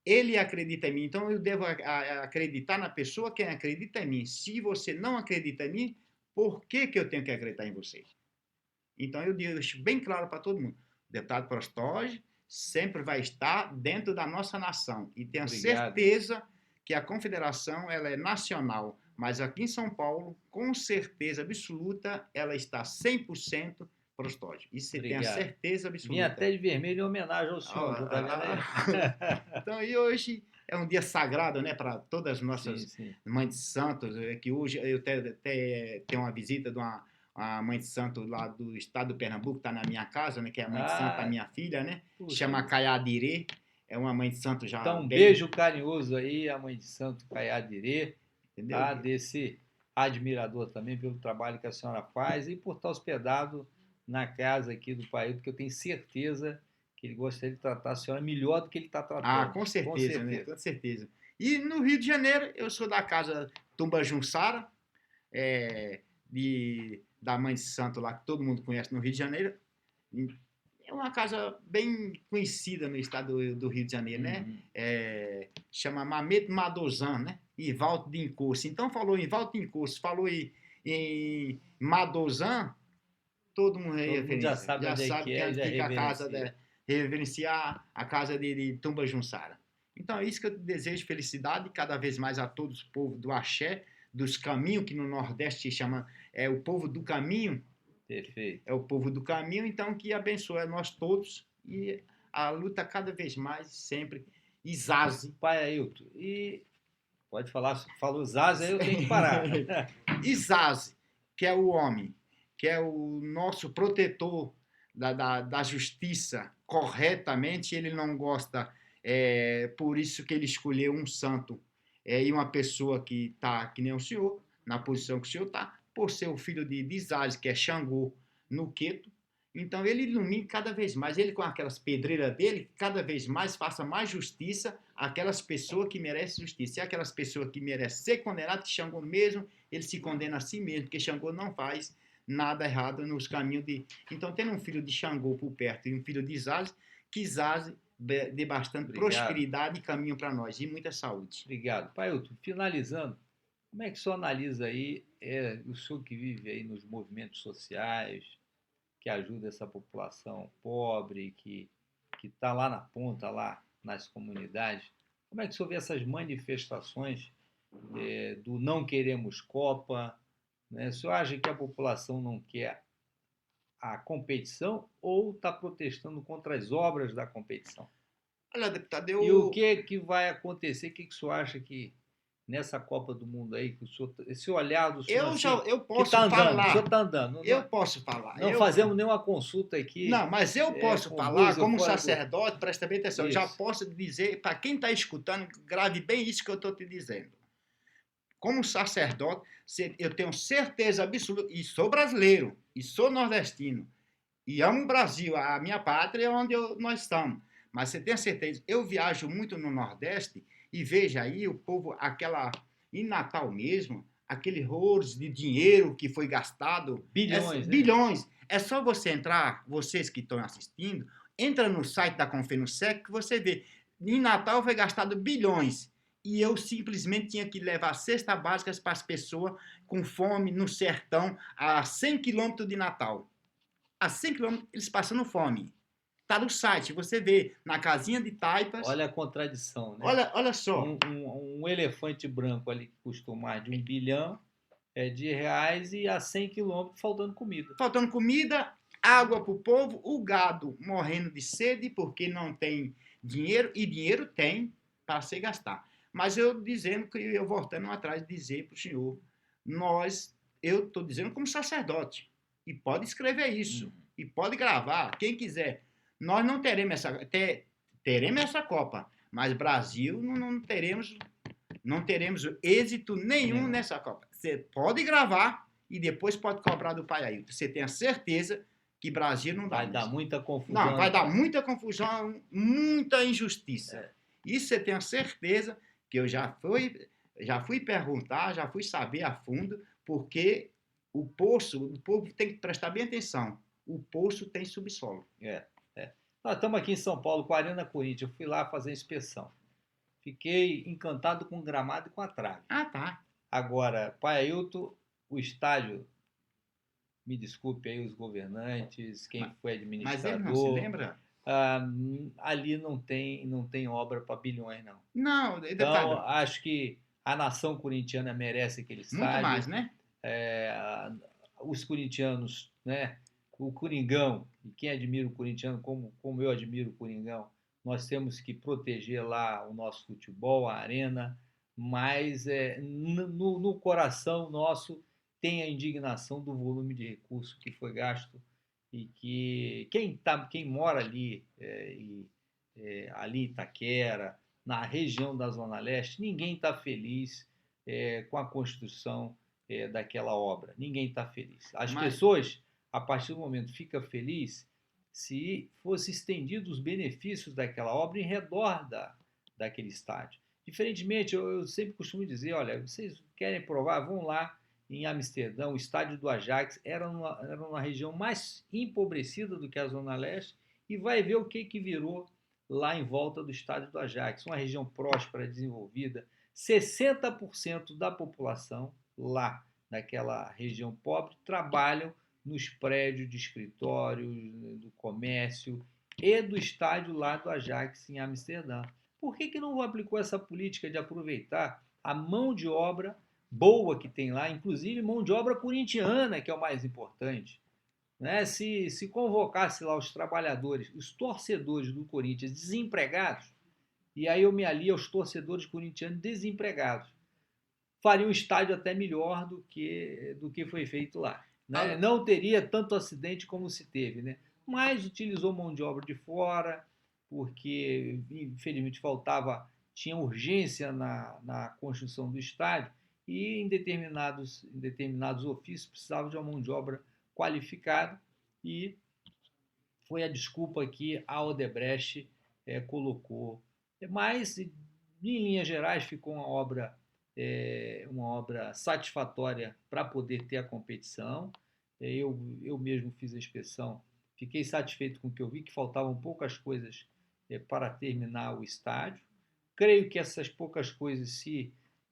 ele acredita em mim. Então, eu devo acreditar na pessoa que acredita em mim. Se você não acredita em mim, por que eu tenho que acreditar em você? Então, eu deixo bem claro para todo mundo. O deputado Prostógio sempre vai estar dentro da nossa nação. E tenho certeza que a confederação ela é nacional, mas aqui em São Paulo, com certeza absoluta, ela está 100% Prostógio. Isso você tem a certeza absoluta. Vim até de vermelho em homenagem ao senhor. Então, e hoje é um dia sagrado, né, para todas as nossas mães de santos, que hoje eu até tenho uma visita de a mãe de santo lá do estado do Pernambuco, está na minha casa, né, que é a mãe de santo da minha filha, né, chama Caiadirê, é uma mãe de santo já. Então, um beijo carinhoso aí, a mãe de santo Caiadirê, tá? Desse admirador também pelo trabalho que a senhora faz e por estar hospedado na casa aqui do pai, porque eu tenho certeza que ele gostaria de tratar a senhora melhor do que ele está tratando. Com certeza, né? Com certeza. E no Rio de Janeiro, eu sou da casa Tumba Junsara, da mãe de santo lá, que todo mundo conhece no Rio de Janeiro. É uma casa bem conhecida no estado do Rio de Janeiro, né? Chama Mameto Madozan, né? E Valdo de Encosto. Então, falou em Valdo de Encosto, falou em Madozan, todo mundo já sabe que fica a casa reverenciar a casa de Tumba Junsara. Então é isso que eu desejo, felicidade cada vez mais a todos o povo do axé, dos caminhos, que no Nordeste chama o povo do caminho. Perfeito. É o povo do caminho, então que abençoe a nós todos e a luta cada vez mais, sempre, Izaze. Pai Ailton, e pode falar, falou Izaze, aí eu tenho que parar. Izaze, que é o homem, que é o nosso protetor da justiça corretamente, ele não gosta, por isso que ele escolheu um santo e uma pessoa que está, que nem o senhor, na posição que o senhor está, por ser o filho de Izaze, que é Xangô, no Queto. Então ele ilumina cada vez mais, ele com aquelas pedreiras dele, cada vez mais faça mais justiça àquelas pessoas que merecem justiça. E aquelas pessoas que merecem ser condenadas, que Xangô mesmo, ele se condena a si mesmo, porque Xangô não faz nada errado nos caminhos de... Então, tendo um filho de Xangô por perto e um filho de Izaze, que Izaze dê bastante prosperidade e caminho para nós, e muita saúde. Obrigado. Pai Ailton, finalizando, como é que o senhor analisa aí, o senhor que vive aí nos movimentos sociais, que ajuda essa população pobre, que está lá na ponta, lá nas comunidades, como é que o senhor vê essas manifestações do não queremos Copa, né? O senhor acha que a população não quer a competição ou está protestando contra as obras da competição? Olha, deputado, E o que vai acontecer? O que o senhor acha que nessa Copa do Mundo aí, que o senhor, esse olhar do senhor eu posso tá andando, falar. O senhor está andando. Eu posso falar. Não fazemos nenhuma consulta aqui. Não, mas eu posso falar, como sacerdote, presta bem atenção, eu já posso dizer, para quem está escutando, grave bem isso que eu estou te dizendo. Como sacerdote, eu tenho certeza absoluta, e sou brasileiro, e sou nordestino, e amo o Brasil, a minha pátria é onde nós estamos. Mas você tem certeza, eu viajo muito no Nordeste e vejo aí o povo, em Natal mesmo, aquele horrores de dinheiro que foi gastado. Bilhões. Bilhões. É só você entrar, vocês que estão assistindo, entra no site da Confenusec que você vê. Em Natal foi gastado bilhões. E eu simplesmente tinha que levar cestas básicas para as pessoas com fome no sertão, a 100 quilômetros de Natal. A 100 quilômetros eles passando fome. Está no site, você vê, na casinha de taipas. Olha a contradição, né? Olha só. Um elefante branco ali que custou mais de 1 bilhão de reais e a 100 quilômetros faltando comida. Faltando comida, água para o povo, o gado morrendo de sede porque não tem dinheiro, e dinheiro tem para se gastar. Mas eu dizendo que eu voltando atrás dizer para o senhor, eu estou dizendo como sacerdote, e pode escrever isso, e pode gravar, quem quiser. Nós não teremos teremos essa Copa, mas Brasil não teremos não teremos êxito nenhum nessa Copa. Você pode gravar e depois pode cobrar do pai Ailton. Você tem a certeza que Brasil não dá. Vai dar muita confusão. Não, vai dar muita confusão, muita injustiça. Isso você tem a certeza que eu já fui perguntar, já fui saber a fundo, porque o povo tem que prestar bem atenção. O poço tem subsolo. Nós estamos aqui em São Paulo, com a Arena Corinthians. Eu fui lá fazer inspeção. Fiquei encantado com o gramado e com a trave. Ah, tá. Agora, pai Ailton, o estádio, me desculpe aí os governantes, quem foi administrador. Mas ele não se lembra? Ali não tem obra para bilhões, não. Não, então, acho que a nação corintiana merece aquele estádio. Muito mais, né? Os corintianos, né? O Coringão, e quem admira o corintiano, como eu admiro o Coringão, nós temos que proteger lá o nosso futebol, a arena, mas no coração nosso tem a indignação do volume de recursos que foi gasto e que quem mora ali, ali em Itaquera, na região da Zona Leste, ninguém está feliz com a construção daquela obra. Ninguém está feliz. As pessoas, a partir do momento, ficam felizes se fosse estendido os benefícios daquela obra em redor daquele estádio. Diferentemente, eu sempre costumo dizer, olha, vocês querem provar, vão lá em Amsterdã, o estádio do Ajax era uma região mais empobrecida do que a Zona Leste e vai ver o que virou lá em volta do estádio do Ajax, uma região próspera, desenvolvida, 60% da população lá naquela região pobre trabalham nos prédios de escritórios, do comércio e do estádio lá do Ajax em Amsterdã. Por que não aplicou essa política de aproveitar a mão de obra boa que tem lá, inclusive mão de obra corintiana, que é o mais importante? Né? Se convocasse lá os trabalhadores, os torcedores do Corinthians desempregados, e aí eu me alio aos torcedores corintianos desempregados, faria um estádio até melhor do que foi feito lá. Né? Não teria tanto acidente como se teve, né? Mas utilizou mão de obra de fora, porque infelizmente tinha urgência na construção do estádio e em determinados ofícios precisava de uma mão de obra qualificada e foi a desculpa que a Odebrecht colocou. Mas, em linhas gerais, ficou uma obra satisfatória para poder ter a competição. Eu mesmo fiz a inspeção, fiquei satisfeito com o que eu vi, que faltavam poucas coisas para terminar o estádio. Creio que essas poucas coisas,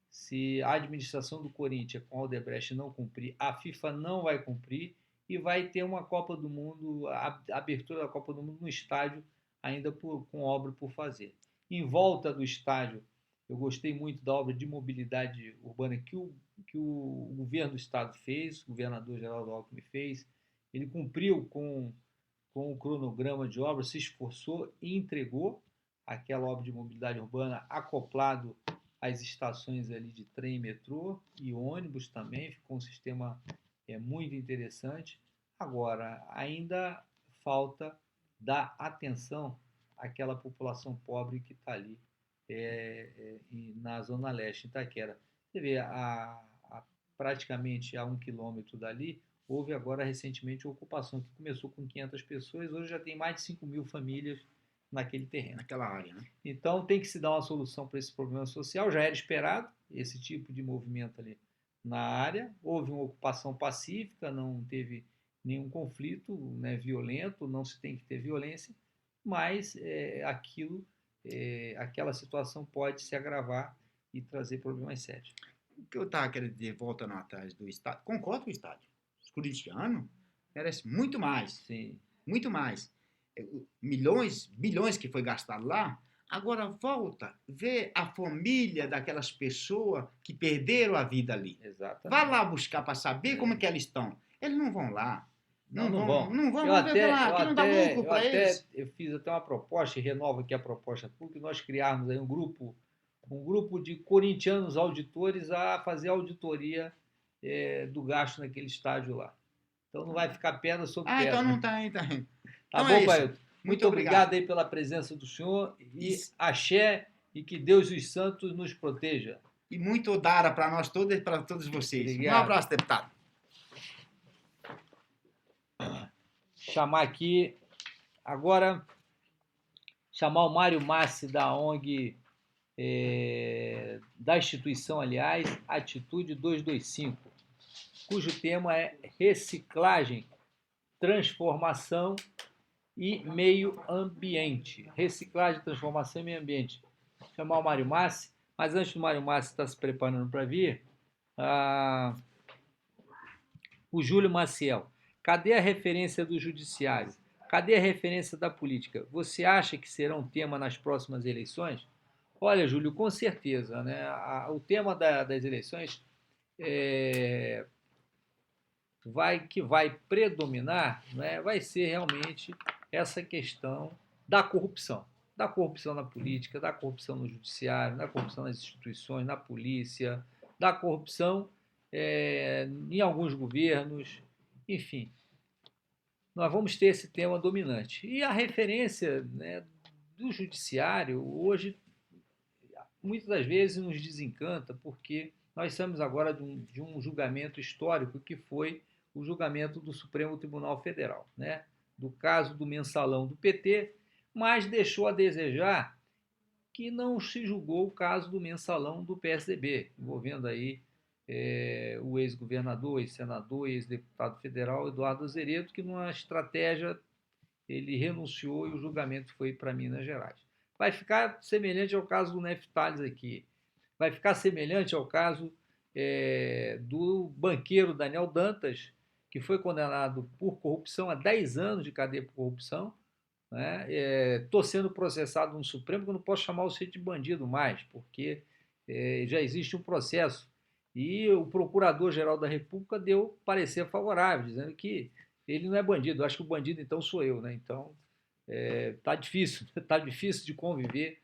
se a administração do Corinthians com a Odebrecht não cumprir, a FIFA não vai cumprir e vai ter uma Copa do Mundo, a abertura da Copa do Mundo no estádio ainda com obra por fazer. Em volta do estádio, eu gostei muito da obra de mobilidade urbana que o governo do estado fez, o governador Geraldo Alckmin fez. Ele cumpriu com o cronograma de obra, se esforçou e entregou aquela obra de mobilidade urbana acoplado às estações ali de trem, metrô e ônibus também. Ficou um sistema muito interessante. Agora, ainda falta dar atenção àquela população pobre que está ali na Zona Leste, em Itaquera. Você vê, praticamente a 1 quilômetro dali, houve agora recentemente a ocupação, que começou com 500 pessoas, hoje já tem mais de 5.000 famílias naquele terreno. Naquela área, né? Então tem que se dar uma solução para esse problema social, já era esperado esse tipo de movimento ali na área, houve uma ocupação pacífica, não teve nenhum conflito, né, violento, não se tem que ter violência, mas aquela situação pode se agravar e trazer problemas sérios. O que eu estava querendo dizer, voltando atrás do estádio, concordo com o estádio. Os corintianos merecem muito mais. Sim. Muito mais. Milhões, bilhões que foi gastado lá. Agora volta, vê a família daquelas pessoas que perderam a vida ali. Exatamente. Vá lá buscar para saber como é que elas estão. Eles não vão lá. Não vão. Não vão ver lá, que não dá lucro para eles. Eu fiz até uma proposta, e renovo aqui a proposta pública, nós criarmos aí um grupo de corintianos auditores a fazer a auditoria do gasto naquele estádio lá. Então não vai ficar pedra sobre pedra. Então não está. Tá então bom, Ailton? Muito obrigado aí pela presença do senhor e axé e que Deus e os santos nos proteja. e muito dara para nós todos e para todos vocês. Obrigado. Um abraço, deputado. Chamar aqui, agora, chamar o Mário Massi da ONG, da instituição, aliás, Atitude 225, cujo tema é reciclagem, transformação e meio ambiente. Reciclagem, transformação e meio ambiente. Chamar o Mário Massi, mas antes do Mário Massi estar se preparando para vir, o Júlio Maciel. Cadê a referência do judiciário? Cadê a referência da política? Você acha que será um tema nas próximas eleições? Olha, Júlio, com certeza, né? O tema das eleições vai predominar, né? Vai ser realmente essa questão da corrupção na política, da corrupção no judiciário, da corrupção nas instituições, na polícia, da corrupção em alguns governos, enfim. Nós vamos ter esse tema dominante. E a referência, né, do judiciário, hoje, muitas das vezes nos desencanta, porque nós estamos agora de um julgamento histórico, que foi o julgamento do Supremo Tribunal Federal, né, do caso do mensalão do PT, mas deixou a desejar que não se julgou o caso do mensalão do PSDB, envolvendo aí o ex-governador, ex-senador e ex-deputado federal Eduardo Azeredo, que numa estratégia ele renunciou e o julgamento foi para Minas Gerais. Vai ficar semelhante ao caso do Neftalhes aqui, vai ficar semelhante ao caso do banqueiro Daniel Dantas, que foi condenado por corrupção a 10 anos de cadeia por corrupção, né? Estou sendo processado no Supremo, que eu não posso chamar o sujeito de bandido mais, porque já existe um processo. E o Procurador-Geral da República deu parecer favorável, dizendo que ele não é bandido. Eu acho que o bandido, então, sou eu, né? Então, tá difícil de conviver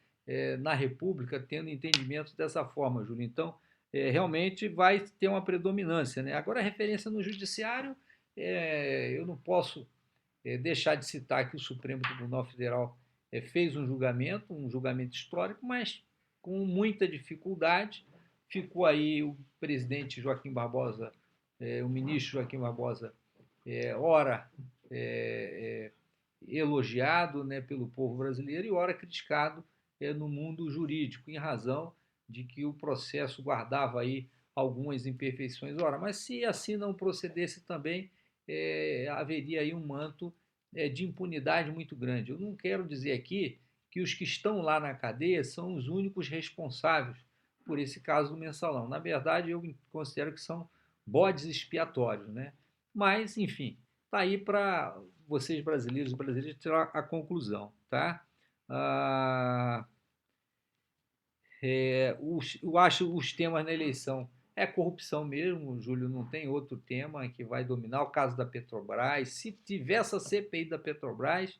na República tendo entendimento dessa forma, Júlio. Então, realmente vai ter uma predominância, né? Agora, a referência no judiciário, eu não posso deixar de citar que o Supremo Tribunal Federal fez um julgamento histórico, mas com muita dificuldade. Ficou aí o presidente Joaquim Barbosa, o ministro Joaquim Barbosa, ora elogiado, né, pelo povo brasileiro e ora criticado no mundo jurídico, em razão de que o processo guardava aí algumas imperfeições. Ora, mas se assim não procedesse também, haveria aí um manto de impunidade muito grande. Eu não quero dizer aqui que os que estão lá na cadeia são os únicos responsáveis por esse caso do mensalão. Na verdade, eu considero que são bodes expiatórios, né? Mas, enfim, está aí para vocês brasileiros e brasileiras tirar a conclusão, tá? Eu acho os temas na eleição corrupção mesmo, Júlio, não tem outro tema que vai dominar. O caso da Petrobras, se tiver essa CPI da Petrobras,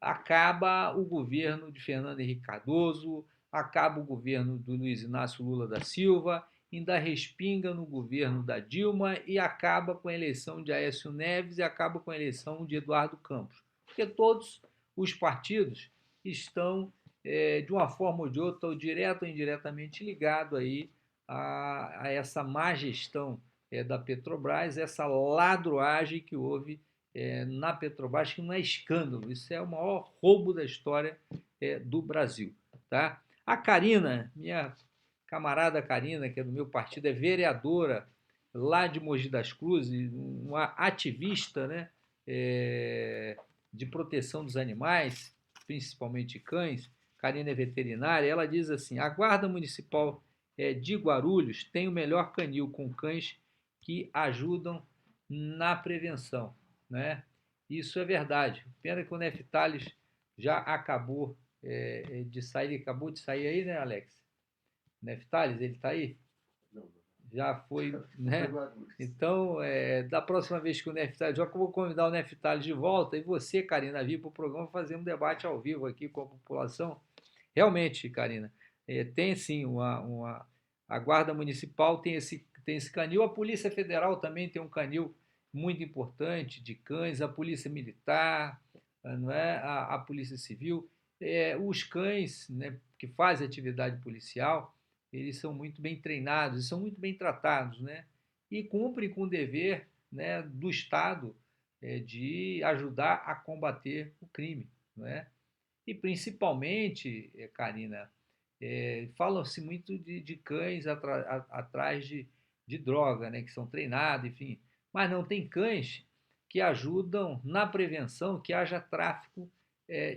acaba o governo de Fernando Henrique Cardoso, acaba o governo do Luiz Inácio Lula da Silva, ainda respinga no governo da Dilma e acaba com a eleição de Aécio Neves e acaba com a eleição de Eduardo Campos. Porque todos os partidos estão, de uma forma ou de outra, ou direta ou indiretamente, ligados aí a essa má gestão da Petrobras, essa ladroagem que houve na Petrobras, que não é escândalo, isso é o maior roubo da história do Brasil. Tá? A Karina, minha camarada Karina, que é do meu partido, é vereadora lá de Mogi das Cruzes, uma ativista, né, de proteção dos animais, principalmente cães. Karina é veterinária, ela diz assim: a Guarda Municipal de Guarulhos tem o melhor canil com cães que ajudam na prevenção, né? Isso é verdade. Pena que o Neftalhes já acabou de sair. Ele acabou de sair aí, né, Alex? Neftalhes, ele está aí? Não. Já foi, né? Então, da próxima vez que o Neftalhes... Já vou convidar o Neftalhes de volta e você, Karina, vir para o programa fazer um debate ao vivo aqui com a população. Realmente, Karina, tem sim a Guarda Municipal tem esse canil, a Polícia Federal também tem um canil muito importante de cães, a Polícia Militar, não é? A Polícia Civil, os cães, né, que fazem atividade policial, eles são muito bem treinados e são muito bem tratados, né? E cumprem com o dever, né, do Estado de ajudar a combater o crime, né? E principalmente, Karina, fala-se muito de cães atrás de droga, né, que são treinados, enfim, mas não tem cães que ajudam na prevenção que haja tráfico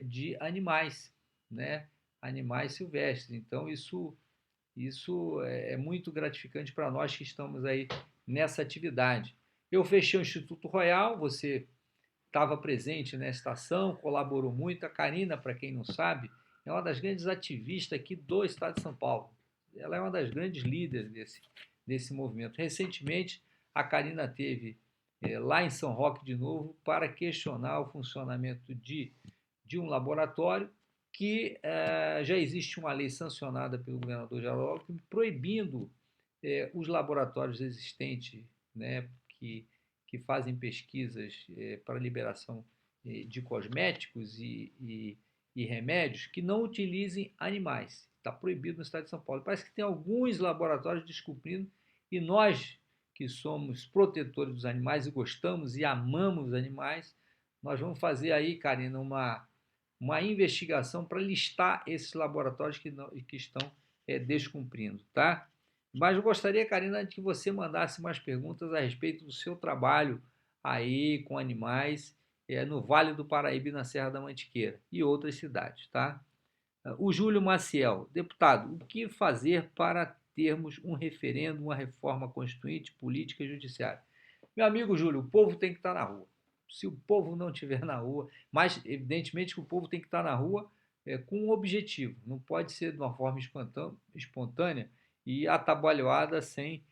de animais, né, animais silvestres. Então isso é muito gratificante para nós que estamos aí nessa atividade. Eu fechei o Instituto Royal, você estava presente nesta ação, colaborou muito. A Karina, para quem não sabe, é uma das grandes ativistas aqui do Estado de São Paulo. Ela é uma das grandes líderes desse movimento. Recentemente, a Karina teve lá em São Roque de novo para questionar o funcionamento de um laboratório que já existe uma lei sancionada pelo governador Geraldo Alckmin proibindo os laboratórios existentes, né, que fazem pesquisas para liberação de cosméticos e remédios que não utilizem animais. Está proibido no estado de São Paulo. Parece que tem alguns laboratórios descobrindo e nós que somos protetores dos animais e gostamos e amamos os animais, nós vamos fazer aí, Karina, uma investigação para listar esses laboratórios que estão descumprindo, tá? Mas eu gostaria, Karina, de que você mandasse mais perguntas a respeito do seu trabalho aí com animais no Vale do Paraíba e na Serra da Mantiqueira e outras cidades, tá? O Júlio Maciel, deputado, o que fazer para termos um referendo, uma reforma constituinte, política e judiciária? Meu amigo Júlio, o povo tem que estar na rua. Se o povo não estiver na rua, mas evidentemente que o povo tem que estar na rua com um objetivo, não pode ser de uma forma espontânea e atabalhoada sem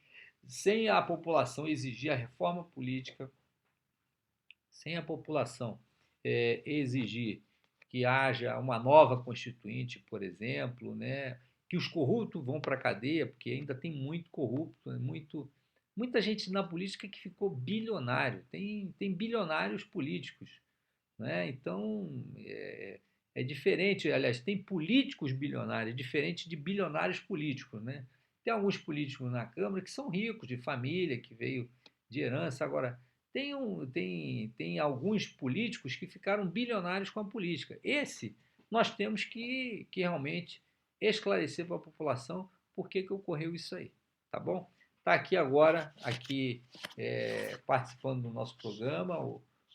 a população exigir a reforma política, sem a população exigir que haja uma nova constituinte, por exemplo, né? Que os corruptos vão para a cadeia, porque ainda tem muito corrupto, muita gente na política que ficou bilionário, tem bilionários políticos, né? Então é diferente, aliás, tem políticos bilionários, diferente de bilionários políticos, né? Tem alguns políticos na Câmara que são ricos, de família, que veio de herança. Agora, tem alguns políticos que ficaram bilionários com a política. Nós temos que realmente esclarecer para a população por que ocorreu isso aí, tá bom? Está aqui agora, participando do nosso programa,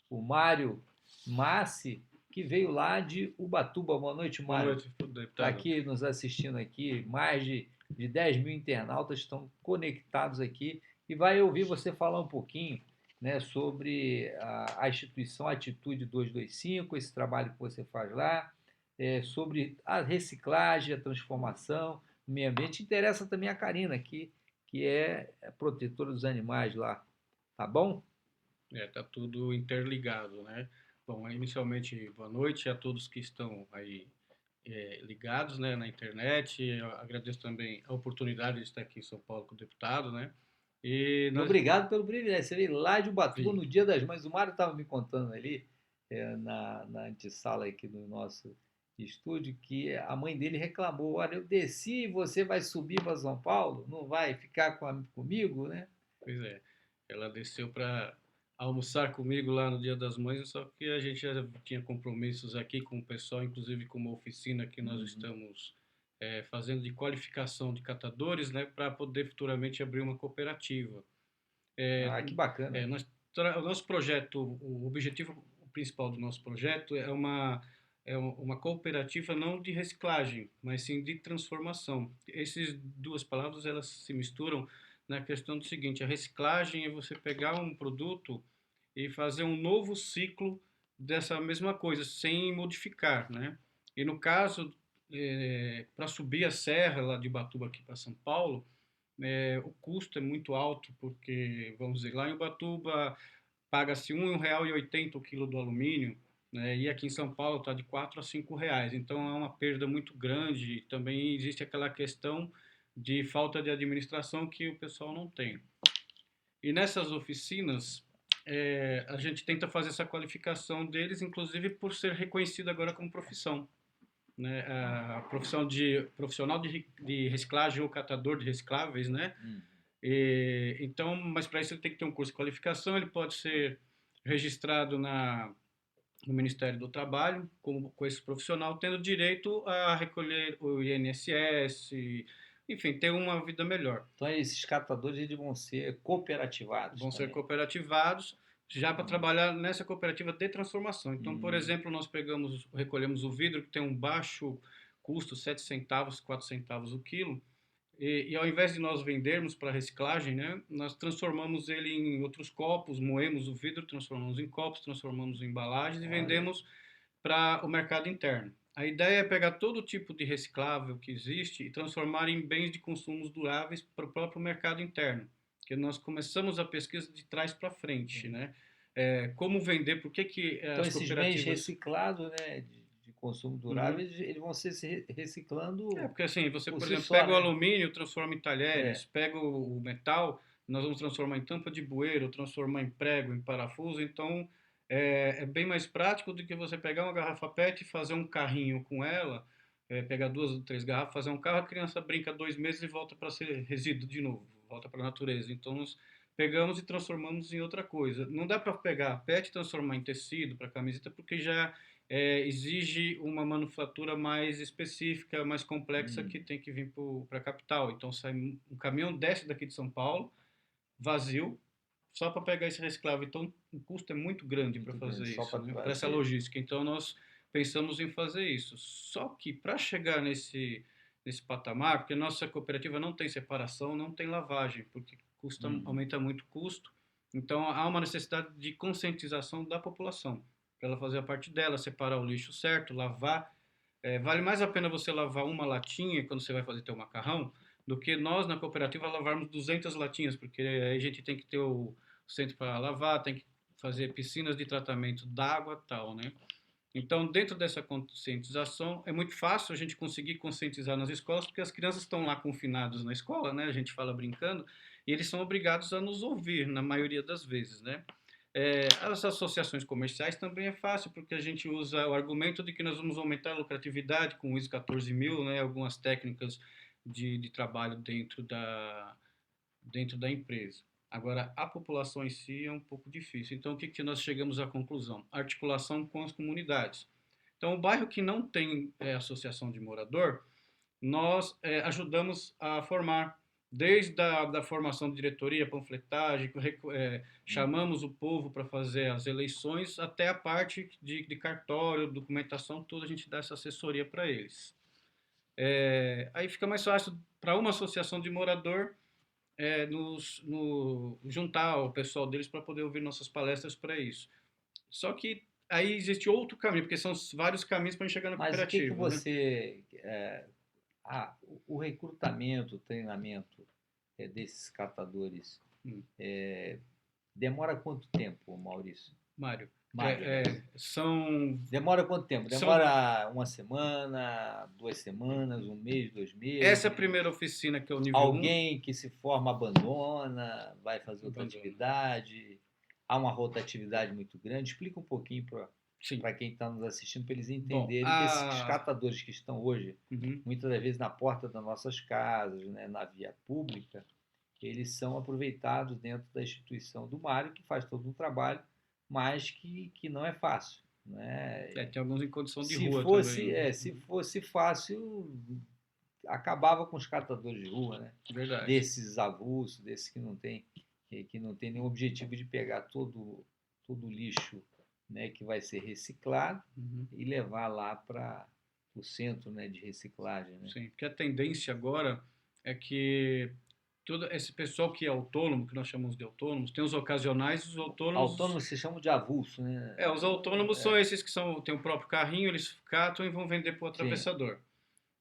o Mário Massi, que veio lá de Ubatuba. Boa noite, Mário. Boa noite, deputado. Está aqui nos assistindo aqui, mais de 10 mil internautas estão conectados aqui e vai ouvir você falar um pouquinho, né, sobre a instituição Atitude 225, esse trabalho que você faz lá, sobre a reciclagem, a transformação, o meio ambiente. Interessa também a Karina, que é protetora dos animais lá, tá bom? Tá tudo interligado, né? Bom, inicialmente, boa noite a todos que estão aí ligados, né, na internet. Eu agradeço também a oportunidade de estar aqui em São Paulo com o deputado, né? E obrigado pelo privilégio. Você veio lá de Ubatuba no Dia das Mães. O Mário estava me contando ali, na antessala aqui do nosso estúdio, que a mãe dele reclamou: olha, eu desci e você vai subir para São Paulo? Não vai ficar comigo, né? Pois é. Ela desceu para almoçar comigo lá no Dia das Mães, só que a gente já tinha compromissos aqui com o pessoal, inclusive com uma oficina que nós estamos fazendo de qualificação de catadores, né, para poder futuramente abrir uma cooperativa. Que bacana. O nosso projeto, o objetivo principal do nosso projeto é uma cooperativa não de reciclagem, mas sim de transformação. Essas duas palavras elas se misturam na questão do seguinte: a reciclagem é você pegar um produto e fazer um novo ciclo dessa mesma coisa, sem modificar, né? E no caso, para subir a serra lá de Ubatuba aqui para São Paulo, o custo é muito alto, porque, vamos dizer, lá em Ubatuba paga-se R$ 1,80 o quilo do alumínio, né, e aqui em São Paulo está de R$ 4 a R$ 5, então é uma perda muito grande. Também existe aquela questão de falta de administração que o pessoal não tem. E nessas oficinas, a gente tenta fazer essa qualificação deles, inclusive por ser reconhecido agora como profissão. né? A profissional de reciclagem ou catador de recicláveis, né? Então, mas para isso ele tem que ter um curso de qualificação, ele pode ser registrado no Ministério do Trabalho com esse profissional, tendo direito a recolher o INSS, enfim, ter uma vida melhor. Então, esses catadores eles vão ser cooperativados Vão ser também. cooperativados já para trabalhar nessa cooperativa de transformação. Então, por exemplo, nós recolhemos o vidro que tem um baixo custo, 7 centavos, 4 centavos o quilo, e ao invés de nós vendermos para reciclagem, né, nós transformamos ele em outros copos, moemos o vidro, transformamos em copos, transformamos em embalagens e vendemos para o mercado interno. A ideia é pegar todo tipo de reciclável que existe e transformar em bens de consumo duráveis para o próprio mercado interno. Que nós começamos a pesquisa de trás para frente, né? Como vender, por que Então, as esses bens cooperativas... reciclados, né, de consumo durável, eles vão ser se reciclando porque assim, você, por por si exemplo, só, pega o né? alumínio, transforma em talheres, pega o metal, nós vamos transformar em tampa de bueiro, transformar em prego, em parafuso, então é bem mais prático do que você pegar uma garrafa PET e fazer um carrinho com ela, pegar 2 ou 3 garrafas, fazer um carro, a criança brinca 2 meses e volta para ser resíduo de novo, volta para a natureza. Então nós pegamos e transformamos em outra coisa. Não dá para pegar a PET e transformar em tecido para camiseta, porque já exige uma manufatura mais específica, mais complexa, que tem que vir para a capital. Então, sai um caminhão desce daqui de São Paulo, vazio, só para pegar esse reciclável. Então, o custo é muito grande para fazer só isso, para né? Para essa fazer. logística. Então, nós pensamos em fazer isso. Só que, para chegar nesse patamar, porque nossa cooperativa não tem separação, não tem lavagem, porque aumenta muito o custo. Então, há uma necessidade de conscientização da população para ela fazer a parte dela, separar o lixo certo, lavar. Vale mais a pena você lavar uma latinha quando você vai fazer teu macarrão do que nós na cooperativa lavarmos 200 latinhas, porque aí a gente tem que ter o centro para lavar, tem que fazer piscinas de tratamento d'água, tal, né? Então, dentro dessa conscientização, é muito fácil a gente conseguir conscientizar nas escolas, porque as crianças estão lá confinadas na escola, né? A gente fala brincando, e eles são obrigados a nos ouvir, na maioria das vezes, né? As associações comerciais também é fácil, porque a gente usa o argumento de que nós vamos aumentar a lucratividade com o ISO 14000, né? Algumas técnicas de trabalho dentro da empresa. Agora, a população em si é um pouco difícil. Então, o que nós chegamos à conclusão? Articulação com as comunidades. Então, o bairro que não tem associação de morador, nós ajudamos a formar, desde a formação de diretoria, panfletagem, chamamos o povo para fazer as eleições, até a parte de cartório, documentação, toda a gente dá essa assessoria para eles. Aí fica mais fácil para uma associação de morador juntar o pessoal deles para poder ouvir nossas palestras para isso. Só que aí existe outro caminho, porque são vários caminhos para chegar na cooperativa. Mas o que você... o recrutamento, o treinamento desses catadores demora quanto tempo, Maurício? Mário, Demora quanto tempo? Demora uma semana, 2 semanas, um mês, 2 meses? Essa primeira oficina, que é o nível 1... Alguém que se forma abandona, vai fazer outra atividade, há uma rotatividade muito grande. Explica um pouquinho para quem está nos assistindo, para eles entenderem que esses catadores que estão hoje, muitas das vezes na porta das nossas casas, né, na via pública, eles são aproveitados dentro da instituição do Mário, que faz todo um trabalho, mas que não é fácil. Né? Tem alguns em condição de rua também. Se fosse fácil, acabava com os catadores de rua, né? Verdade. Desses avulsos, desses que não tem nenhum objetivo de pegar todo o lixo, né, que vai ser reciclado e levar lá para o centro, né, de reciclagem. Né? Sim, porque a tendência agora é que todo esse pessoal que é autônomo, que nós chamamos de autônomos, tem os ocasionais e os autônomos... Autônomos se chamam de avulso, né? Os autônomos são esses que têm o próprio carrinho, eles catam e vão vender para o atravessador.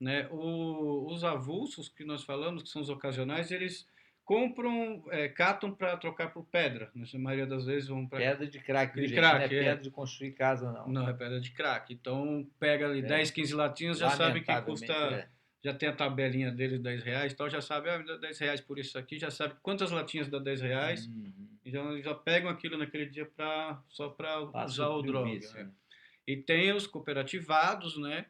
Né? Os avulsos que nós falamos, que são os ocasionais, eles compram, catam para trocar por pedra. Na maioria das vezes vão para... Pedra de crack, de gente, crack, não é pedra de construir casa, não. Não, é pedra de crack. Então, pega ali 10, 15 latinhas, já sabe que custa... Já tem a tabelinha deles, R$10, então já sabe, me dá R$10 por isso aqui, já sabe quantas latinhas dá R$10, então já pegam aquilo naquele dia só para usar o droga. Vício, né? E tem os cooperativados, né,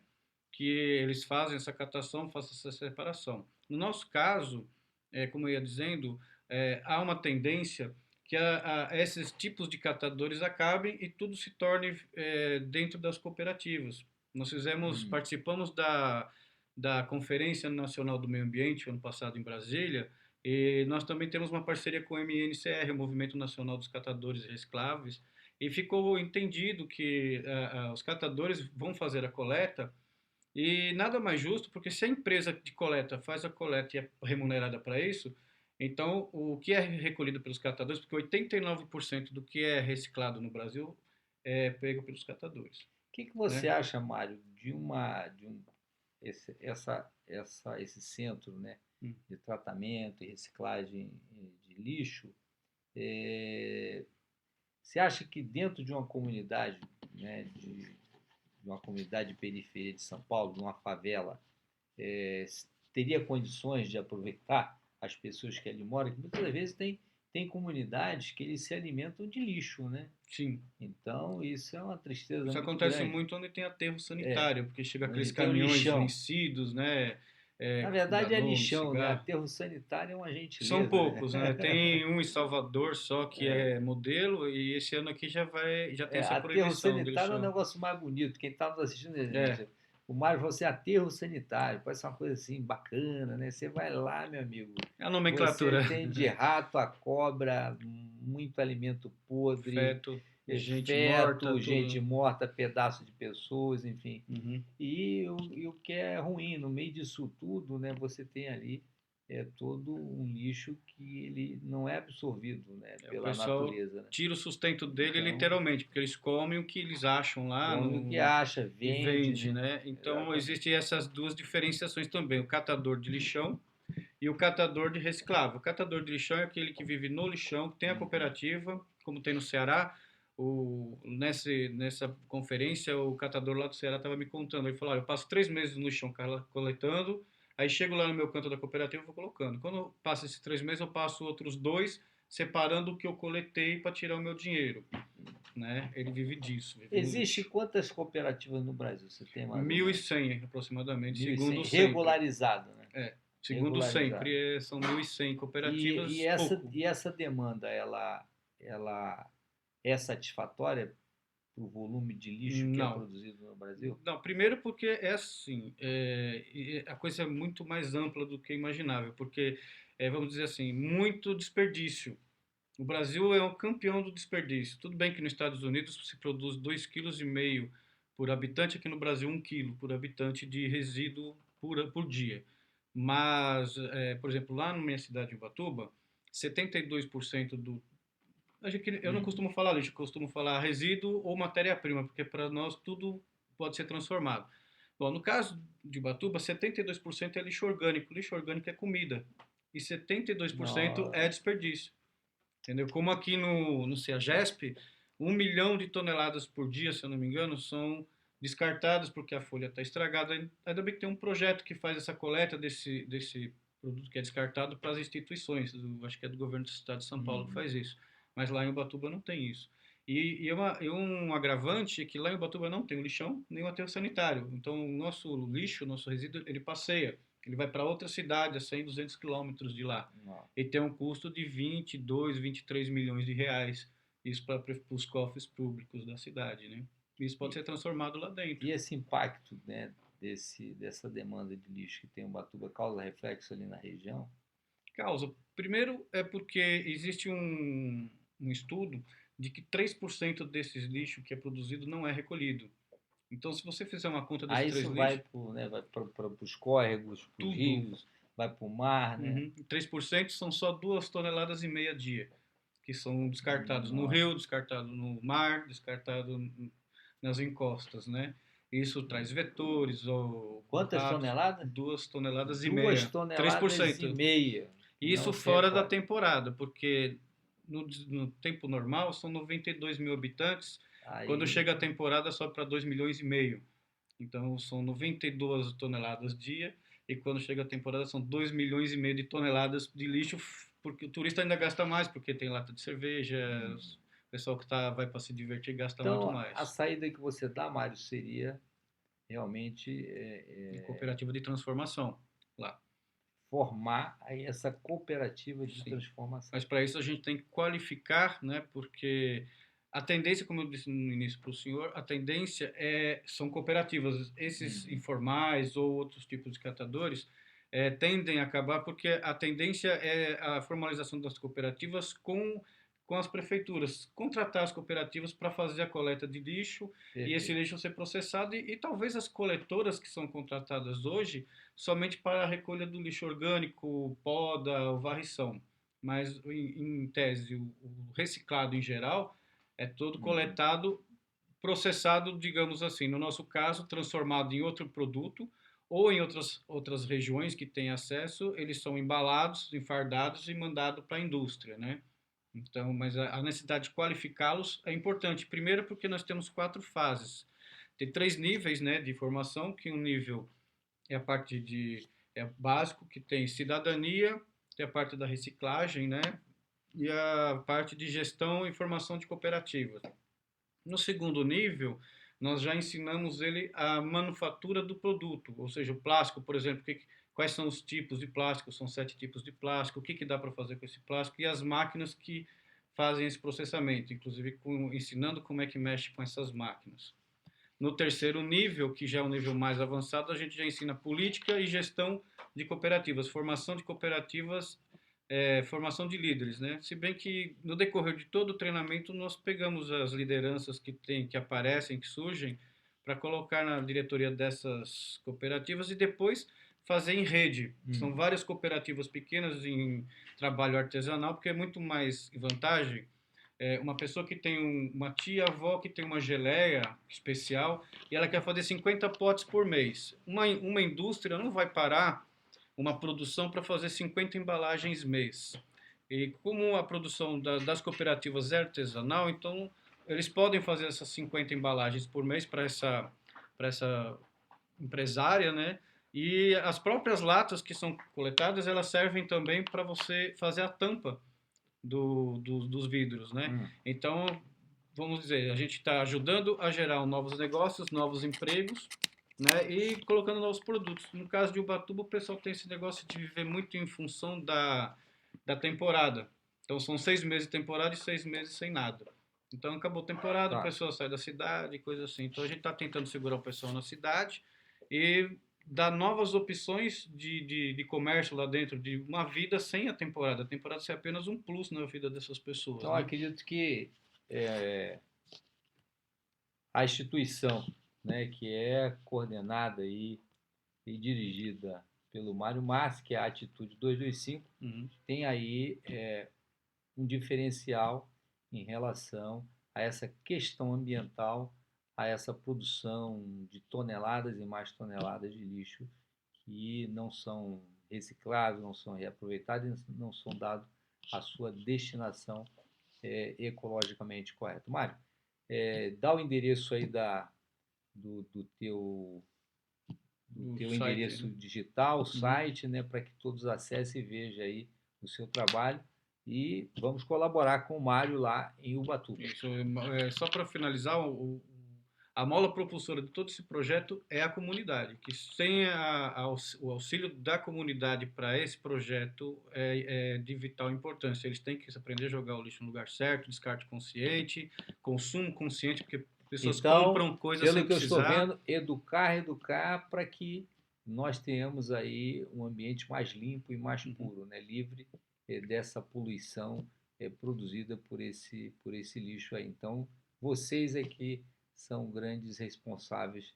que eles fazem essa catação, façam essa separação. No nosso caso, como eu ia dizendo, há uma tendência que esses tipos de catadores acabem e tudo se torne dentro das cooperativas. Nós participamos da Conferência Nacional do Meio Ambiente ano passado em Brasília, e nós também temos uma parceria com o MNCR, o Movimento Nacional dos Catadores Recicláveis, e ficou entendido que os catadores vão fazer a coleta e nada mais justo, porque se a empresa de coleta faz a coleta e é remunerada para isso, então o que é recolhido pelos catadores, porque 89% do que é reciclado no Brasil é pego pelos catadores, O que você né? acha, Mário, esse centro, né, Hum. de tratamento e reciclagem de lixo? Você acha que dentro de uma comunidade, né, de uma comunidade de periferia de São Paulo, de uma favela, teria condições de aproveitar as pessoas que ali moram? Que muitas vezes tem comunidades que eles se alimentam de lixo, né? Sim. Então, isso é uma tristeza Isso muito acontece grande. muito onde tem aterro sanitário, porque chega aqueles Onde tem o caminhões lixão. vencidos, né? Na verdade é Danone, lixão, né? cigarro. Aterro sanitário é uma gentileza, São poucos, né? né? Tem um em Salvador só que é modelo e esse ano aqui já tem essa Aterro proibição de sanitário é um lixão. negócio mais bonito. Quem está nos assistindo, É, o Mário falou assim, aterro sanitário, pode ser uma coisa assim bacana, né? Você vai lá, meu amigo, é a você nomenclatura. tem de rato a cobra, muito alimento podre, Feto, gente morta, feto, gente tudo. morta, pedaço de pessoas, enfim. Uhum. E o que é ruim, no meio disso tudo, né, você tem ali todo um lixo que ele não é absorvido, né, O pela pessoal natureza, né? tira o sustento dele Então, literalmente, porque eles comem o que eles acham lá come o que acha, e vende, vende, né? né? Então Exatamente. existem essas duas diferenciações também, o catador de lixão e o catador de reciclável. O catador de lixão é aquele que vive no lixão, que tem a cooperativa, como tem no Ceará. Nessa conferência, o catador lá do Ceará estava me contando. Ele falou: olha, eu passo 3 meses no lixão coletando, aí chego lá no meu canto da cooperativa e vou colocando. Quando eu passo esses 3 meses, eu passo outros 2 separando o que eu coletei para tirar o meu dinheiro. Né? Ele vive disso, vive no Existe lixo. quantas cooperativas no Brasil? Você tem mais ou menos? 1.100 aproximadamente, segundo 1.100 o Sempre. regularizado, né? Segundo Regularizado. Sempre, são 1.100 E, cooperativas, essa, pouco. e essa demanda, ela é satisfatória para o volume de lixo que é Não. produzido no Brasil? Não, primeiro porque é assim, a coisa é muito mais ampla do que imaginável, porque, vamos dizer assim, muito desperdício. O Brasil é um campeão do desperdício. Tudo bem que nos Estados Unidos se produz 2,5 kg por habitante, aqui no Brasil 1 kg por habitante de resíduo por dia. Mas, por exemplo, lá na minha cidade de Ubatuba, 72% do... Eu não costumo falar lixo, eu costumo falar resíduo ou matéria-prima, porque para nós tudo pode ser transformado. Bom, no caso de Ubatuba, 72% é lixo orgânico. Lixo orgânico é comida. E 72% é Nossa. desperdício. Entendeu? Como aqui no CEAGESP, 1 milhão de toneladas por dia, se eu não me engano, são descartadas porque a folha está estragada. Ainda bem que tem um projeto que faz essa coleta desse produto que é descartado para as instituições. Acho que é do governo do estado de São Paulo que faz isso. Mas lá em Ubatuba não tem isso. E um agravante é que lá em Ubatuba não tem o lixão nem o aterro sanitário. Então, o nosso lixo, o nosso resíduo, ele passeia. Ele vai para outra cidade, a 100, 200 quilômetros de lá. E tem um custo de 22, 23 milhões de reais. Isso para os cofres públicos da cidade, né? Isso pode ser transformado lá dentro. E esse impacto, né, dessa demanda de lixo que tem o Ubatuba causa reflexo ali na região? Causa. Primeiro é porque existe um estudo de que 3% desses lixos que é produzido não é recolhido. Então, se você fizer uma conta desses Aí três isso vai lixos, para os córregos, para os tudo. rios, vai para o mar, né? 3% são só 2,5 toneladas dia, que são descartados no Nossa. rio, descartado no mar, descartado nas encostas, né? Isso traz vetores ou Quantas ratos, toneladas? 2,5 toneladas, Duas 3%. toneladas e meia Isso não se fora da recolhe. temporada, porque no tempo normal são 92 mil habitantes, quando Aí, chega a temporada sobe para 2 milhões e meio. Então são 92 toneladas dia, e quando chega a temporada são 2 milhões e meio de toneladas de lixo, porque o turista ainda gasta mais, porque tem lata de cerveja, o pessoal que vai para se divertir gasta muito então, a mais. saída que você dá, Mário, seria realmente E cooperativa de transformação lá. formar aí essa cooperativa de Sim. transformação. Mas para isso a gente tem que qualificar, né? Porque a tendência, como eu disse no início para o senhor, a tendência são cooperativas. Esses informais ou outros tipos de catadores tendem a acabar porque a tendência é a formalização das cooperativas com as prefeituras, contratar as cooperativas para fazer a coleta de lixo e esse lixo ser processado e talvez as coletoras que são contratadas hoje somente para a recolha do lixo orgânico, poda ou varrição. Mas, em tese, o reciclado em geral é todo coletado, processado, digamos assim, no nosso caso, transformado em outro produto ou em outras regiões que têm acesso, eles são embalados, enfardados e mandados para a indústria, né? Então, mas a necessidade de qualificá-los é importante. Primeiro, porque nós temos 4 fases. Tem 3 níveis, né, de formação, que um nível é a parte básico, que tem cidadania, tem a parte da reciclagem, né, e a parte de gestão e formação de cooperativas. No segundo nível, nós já ensinamos ele a manufatura do produto, ou seja, o plástico, por exemplo, quais são os tipos de plástico, são 7 tipos de plástico, o que dá para fazer com esse plástico e as máquinas que fazem esse processamento, inclusive ensinando como é que mexe com essas máquinas. No terceiro nível, que já é um nível mais avançado, a gente já ensina política e gestão de cooperativas, formação de cooperativas, formação de líderes, né? Se bem que no decorrer de todo o treinamento nós pegamos as lideranças que aparecem, que surgem, para colocar na diretoria dessas cooperativas e depois fazer em rede. São várias cooperativas pequenas em trabalho artesanal, porque é muito mais vantagem uma pessoa que tem uma tia-avó que tem uma geleia especial e ela quer fazer 50 potes por mês. Uma indústria não vai parar uma produção para fazer 50 embalagens mês. E como a produção das cooperativas é artesanal, então eles podem fazer essas 50 embalagens por mês para essa empresária, né? E as próprias latas que são coletadas, elas servem também para você fazer a tampa dos vidros, né? Então, vamos dizer, a gente está ajudando a gerar novos negócios, novos empregos, né? E colocando novos produtos. No caso de Ubatuba, o pessoal tem esse negócio de viver muito em função da temporada. Então, são 6 meses de temporada e 6 meses sem nada. Então, acabou a temporada, a pessoa sai da cidade, coisa assim. Então, a gente está tentando segurar o pessoal na cidade e dar novas opções de comércio lá dentro, de uma vida sem a temporada. A temporada é apenas um plus na vida dessas pessoas. Então, né? acredito que a instituição, né, que é coordenada e dirigida pelo Mário Massi, que é a Atitude 225, tem aí um diferencial em relação a essa questão ambiental, a essa produção de toneladas e mais toneladas de lixo que não são recicláveis, não são reaproveitados, não são dados à sua destinação ecologicamente correta. Mário, dá o endereço aí do teu site, endereço digital, site, né, para que todos acessem e vejam aí o seu trabalho. E vamos colaborar com o Mário lá em Ubatuba. Isso, só para finalizar, a mola propulsora de todo esse projeto é a comunidade, que sem o auxílio da comunidade para esse projeto é de vital importância. Eles têm que aprender a jogar o lixo no lugar certo, descarte consciente, consumo consciente, porque pessoas compram coisas sem precisar. Pelo que eu estou vendo, educar para que nós tenhamos aí um ambiente mais limpo e mais puro, né? Livre dessa poluição produzida por esse lixo aí. Então, vocês aqui são grandes responsáveis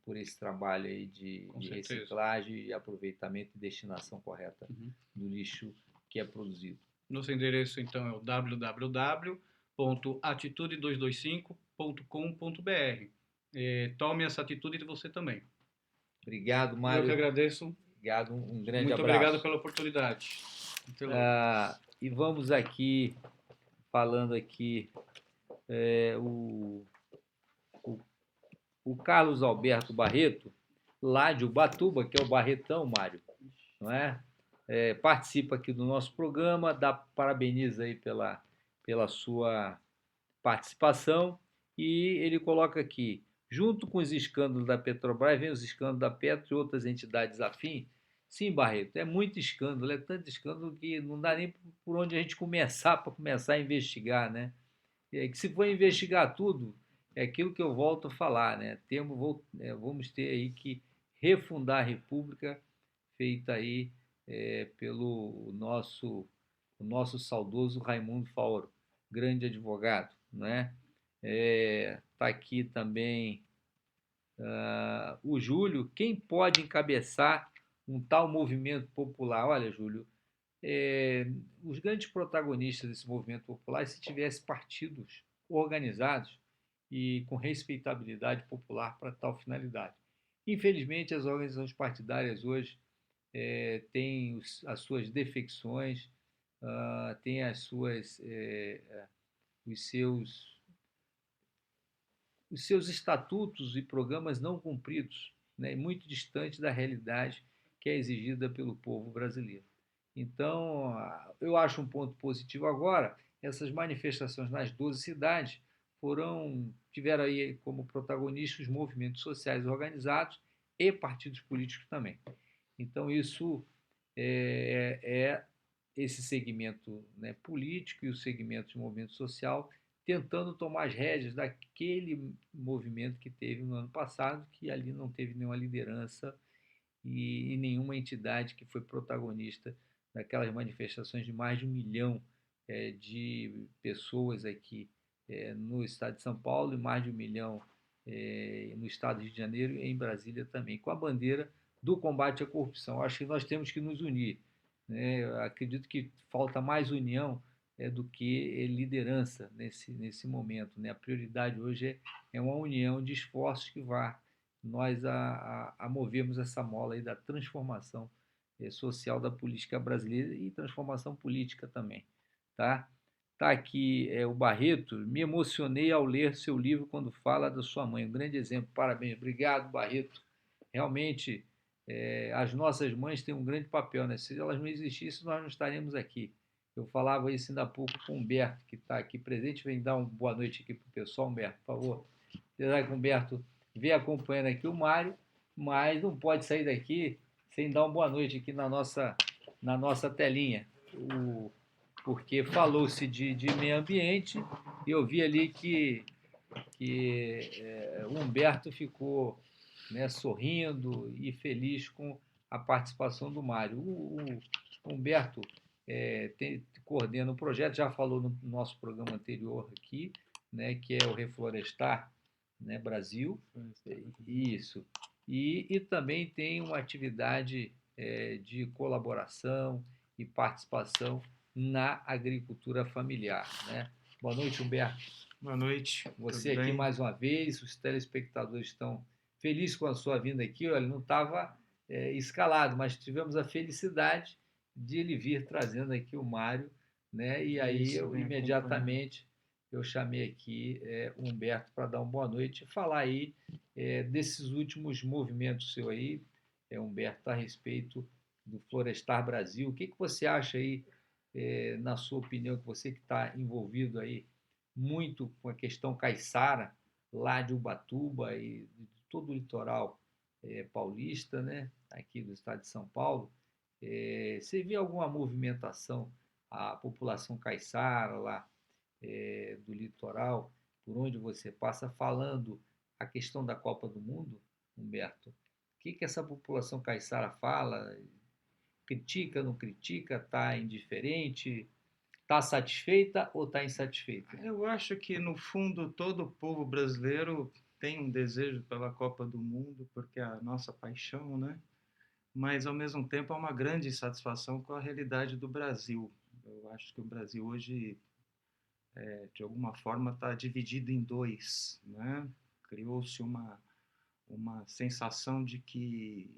por esse trabalho aí de reciclagem e aproveitamento e destinação correta do lixo que é produzido. Nosso endereço, então, é o www.atitude225.com.br. Tome essa atitude de você também. Obrigado, Mário. Eu que agradeço. Obrigado, um grande abraço. Muito obrigado pela oportunidade. E vamos aqui, falando aqui, o Carlos Alberto Barreto, lá de Ubatuba, que é o Barretão, Mário, não é? Participa aqui do nosso programa, parabeniza aí pela sua participação, e ele coloca aqui: junto com os escândalos da Petrobras, vem os escândalos da Petro e outras entidades afins. Sim, Barreto, é muito escândalo, é tanto escândalo que não dá nem por onde a gente começar para começar a investigar, né? Que se for investigar tudo, é aquilo que eu volto a falar, né? Vamos ter aí que refundar a República feita aí pelo o nosso saudoso Raimundo Faoro, grande advogado, né? Tá aqui também o Júlio. Quem pode encabeçar um tal movimento popular? Olha, Júlio, os grandes protagonistas desse movimento popular, se tivesse partidos organizados e com respeitabilidade popular para tal finalidade. Infelizmente, as organizações partidárias hoje têm as suas defecções, têm os seus estatutos e programas não cumpridos, né, muito distante da realidade que é exigida pelo povo brasileiro. Então, eu acho um ponto positivo agora, essas manifestações nas 12 cidades tiveram aí como protagonistas os movimentos sociais organizados e partidos políticos também. Então, isso é esse segmento, né, político e o segmento de movimento social tentando tomar as rédeas daquele movimento que teve no ano passado, que ali não teve nenhuma liderança e nenhuma entidade que foi protagonista daquelas manifestações de mais de 1 milhão de pessoas aqui no estado de São Paulo e mais de 1 milhão no estado de Rio de Janeiro e em Brasília também, com a bandeira do combate à corrupção. Acho que nós temos que nos unir, né? Eu acredito que falta mais união do que liderança nesse momento, né? A prioridade hoje é uma união de esforços que vá nós a movermos essa mola aí da transformação social da política brasileira e transformação política também, tá? Tá aqui o Barreto. Me emocionei ao ler seu livro quando fala da sua mãe. Um grande exemplo. Parabéns. Obrigado, Barreto. Realmente, as nossas mães têm um grande papel, né? Se elas não existissem, nós não estaríamos aqui. Eu falava isso ainda há pouco com o Humberto, que está aqui presente. Vem dar uma boa noite aqui para o pessoal, Humberto, por favor. Apesar que o Humberto vem acompanhando aqui o Mário, mas não pode sair daqui sem dar uma boa noite aqui na nossa telinha. Porque falou-se de meio ambiente e eu vi ali que o Humberto ficou, né, sorrindo e feliz com a participação do Mário. O Humberto coordena o projeto, já falou no nosso programa anterior aqui, né, que é o Reflorestar, né, Brasil. Isso. E também tem uma atividade de colaboração e participação na agricultura familiar, né? Boa noite, Humberto. Boa noite. Você aqui mais uma vez, os telespectadores estão felizes com a sua vinda aqui. Olha, não estava escalado, mas tivemos a felicidade de ele vir trazendo aqui o Mário, né? E aí eu imediatamente chamei aqui o Humberto para dar uma boa noite e falar aí desses últimos movimentos seu aí, Humberto, a respeito do Florestar Brasil. O que você acha aí, na sua opinião, que você que está envolvido aí muito com a questão caiçara, lá de Ubatuba e de todo o litoral paulista, né, aqui do estado de São Paulo, você vê alguma movimentação, a população caiçara lá do litoral, por onde você passa, falando a questão da Copa do Mundo, Humberto? O que essa população caiçara fala? Critica, não critica, está indiferente, está satisfeita ou está insatisfeita? Eu acho que, no fundo, todo o povo brasileiro tem um desejo pela Copa do Mundo, porque é a nossa paixão, né? Mas, ao mesmo tempo, há uma grande insatisfação com a realidade do Brasil. Eu acho que o Brasil hoje, de alguma forma, está dividido em dois, né? Criou-se uma sensação de que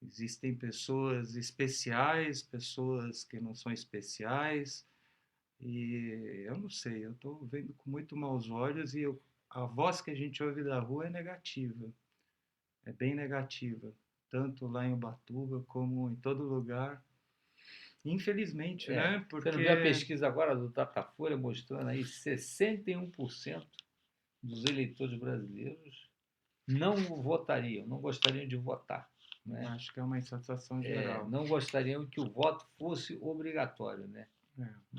existem pessoas especiais, pessoas que não são especiais, e eu não sei, eu estou vendo com muito maus olhos e a voz que a gente ouve da rua é negativa, é bem negativa, tanto lá em Ubatuba como em todo lugar, infelizmente, né? Porque... Você não viu a pesquisa agora do Datafolha mostrando aí 61% dos eleitores brasileiros não votariam, não gostariam de votar, né? Acho que é uma insatisfação geral. Não gostariam que o voto fosse obrigatório, né?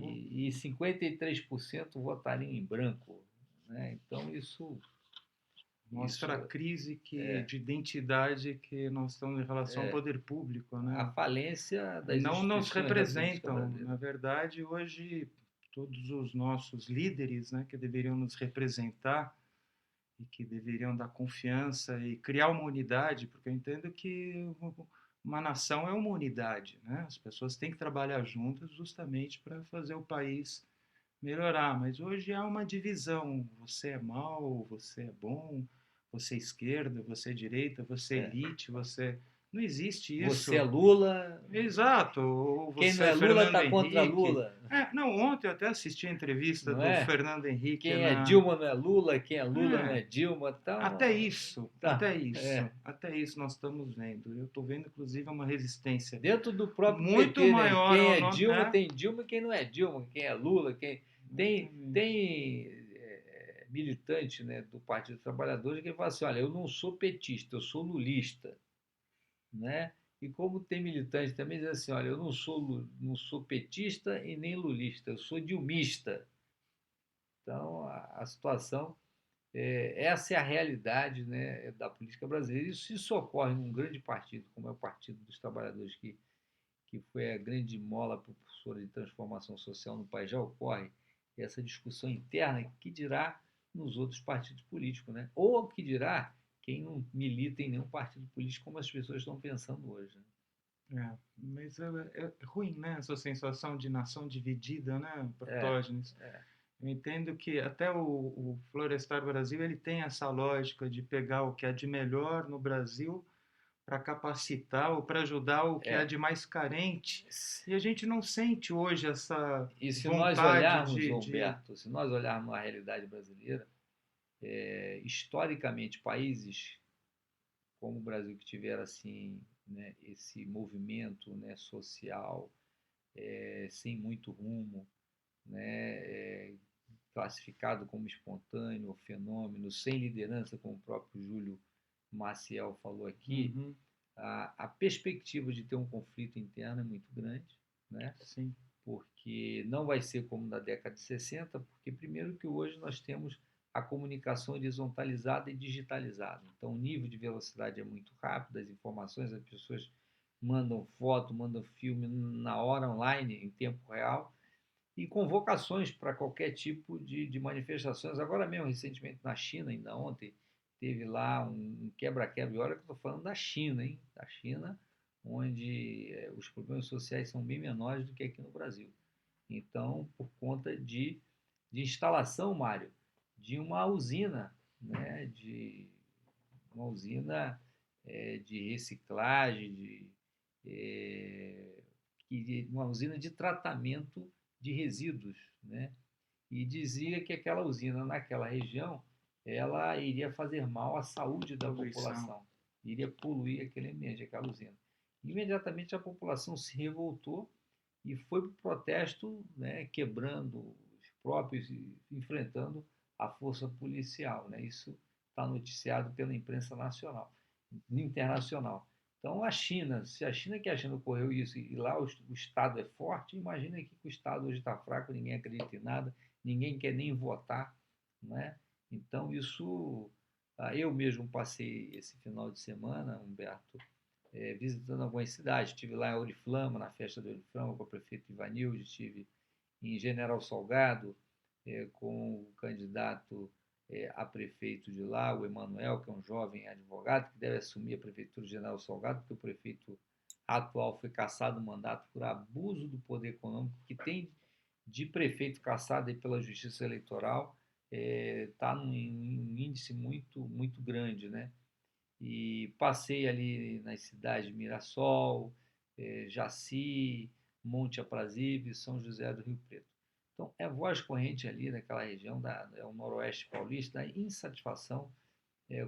E 53% votariam em branco, né? Então isso mostra a crise de identidade que nós estamos em relação ao poder público, né? A falência das não nos instituições representam. Na verdade, hoje todos os nossos líderes, né, que deveriam nos representar e que deveriam dar confiança e criar uma unidade, porque eu entendo que uma nação é uma unidade, né? As pessoas têm que trabalhar juntas justamente para fazer o país melhorar, mas hoje há uma divisão, você é mau, você é bom, você é esquerda, você é direita, você é elite, você... Não existe isso. Você é Lula. Exato. Ou você quem não é Lula está contra Lula. Não, ontem eu até assisti a entrevista do Fernando Henrique. Quem é Dilma não é Lula, quem é Lula não é Dilma. Então, até isso nós estamos vendo. Eu estou vendo, inclusive, uma resistência dentro do próprio muito PT, maior. Quem é Dilma tem Dilma, quem não é Dilma, quem é Lula, quem tem militante, né, do Partido dos Trabalhadores que fala assim, olha, eu não sou petista, eu sou lulista, né? E como tem militante também diz assim, olha, eu não sou petista e nem lulista, eu sou dilmista. Então a situação essa é a realidade, né, da política brasileira. Isso ocorre num grande partido como é o Partido dos Trabalhadores, que foi a grande mola propulsora de transformação social no país. Já ocorre essa discussão interna, que dirá nos outros partidos políticos, né? Ou que dirá quem não milita em nenhum partido político, como as pessoas estão pensando hoje. Mas é ruim, né? Essa sensação de nação dividida, né, Portógenes? Eu entendo que até o Florestar Brasil ele tem essa lógica de pegar o que é de melhor no Brasil para capacitar ou para ajudar o que é de mais carente. E a gente não sente hoje essa e se vontade nós olharmos, Humberto, se nós olharmos a realidade brasileira, historicamente, países como o Brasil que tiveram assim, né, esse movimento, né, social sem muito rumo, né, classificado como espontâneo, fenômeno, sem liderança, como o próprio Júlio Maciel falou aqui, a perspectiva de ter um conflito interno é muito grande, né? Sim. Porque não vai ser como na década de 60, porque primeiro que hoje nós temos a comunicação horizontalizada e digitalizada. Então o nível de velocidade é muito rápido, as informações, as pessoas mandam foto, mandam filme na hora online, em tempo real, e convocações para qualquer tipo de manifestações. Agora mesmo, recentemente na China, ainda ontem, teve lá um quebra-quebra, e olha que eu estou falando da China, hein? Da China, onde os problemas sociais são bem menores do que aqui no Brasil. Então, por conta de instalação, Mário, de uma usina, né? De uma usina de reciclagem, uma usina de tratamento de resíduos, né? E dizia que aquela usina naquela região ela iria fazer mal à saúde da população, iria poluir aquele ambiente, aquela usina. Imediatamente a população se revoltou e foi para o protesto, né, quebrando os próprios e enfrentando a força policial, né? Isso está noticiado pela imprensa nacional, internacional. Então a China, se a China ocorreu isso e lá o Estado é forte, imagina aqui que o Estado hoje está fraco, ninguém acredita em nada, ninguém quer nem votar, né? Então isso, eu mesmo passei esse final de semana, Humberto, visitando algumas cidades. Estive lá em Oriflama, na festa do Oriflama, com o prefeito Ivanildo, estive em General Salgado, com o candidato a prefeito de lá, o Emanuel, que é um jovem advogado, que deve assumir a prefeitura de General Salgado, porque o prefeito atual foi cassado do mandato por abuso do poder econômico, que tem de prefeito cassado aí pela Justiça Eleitoral, está num índice muito, muito grande, né? E passei ali nas cidades de Mirassol, Jaci, Monte Aprazível, São José do Rio Preto. Então, é voz corrente ali naquela região, o noroeste paulista, da insatisfação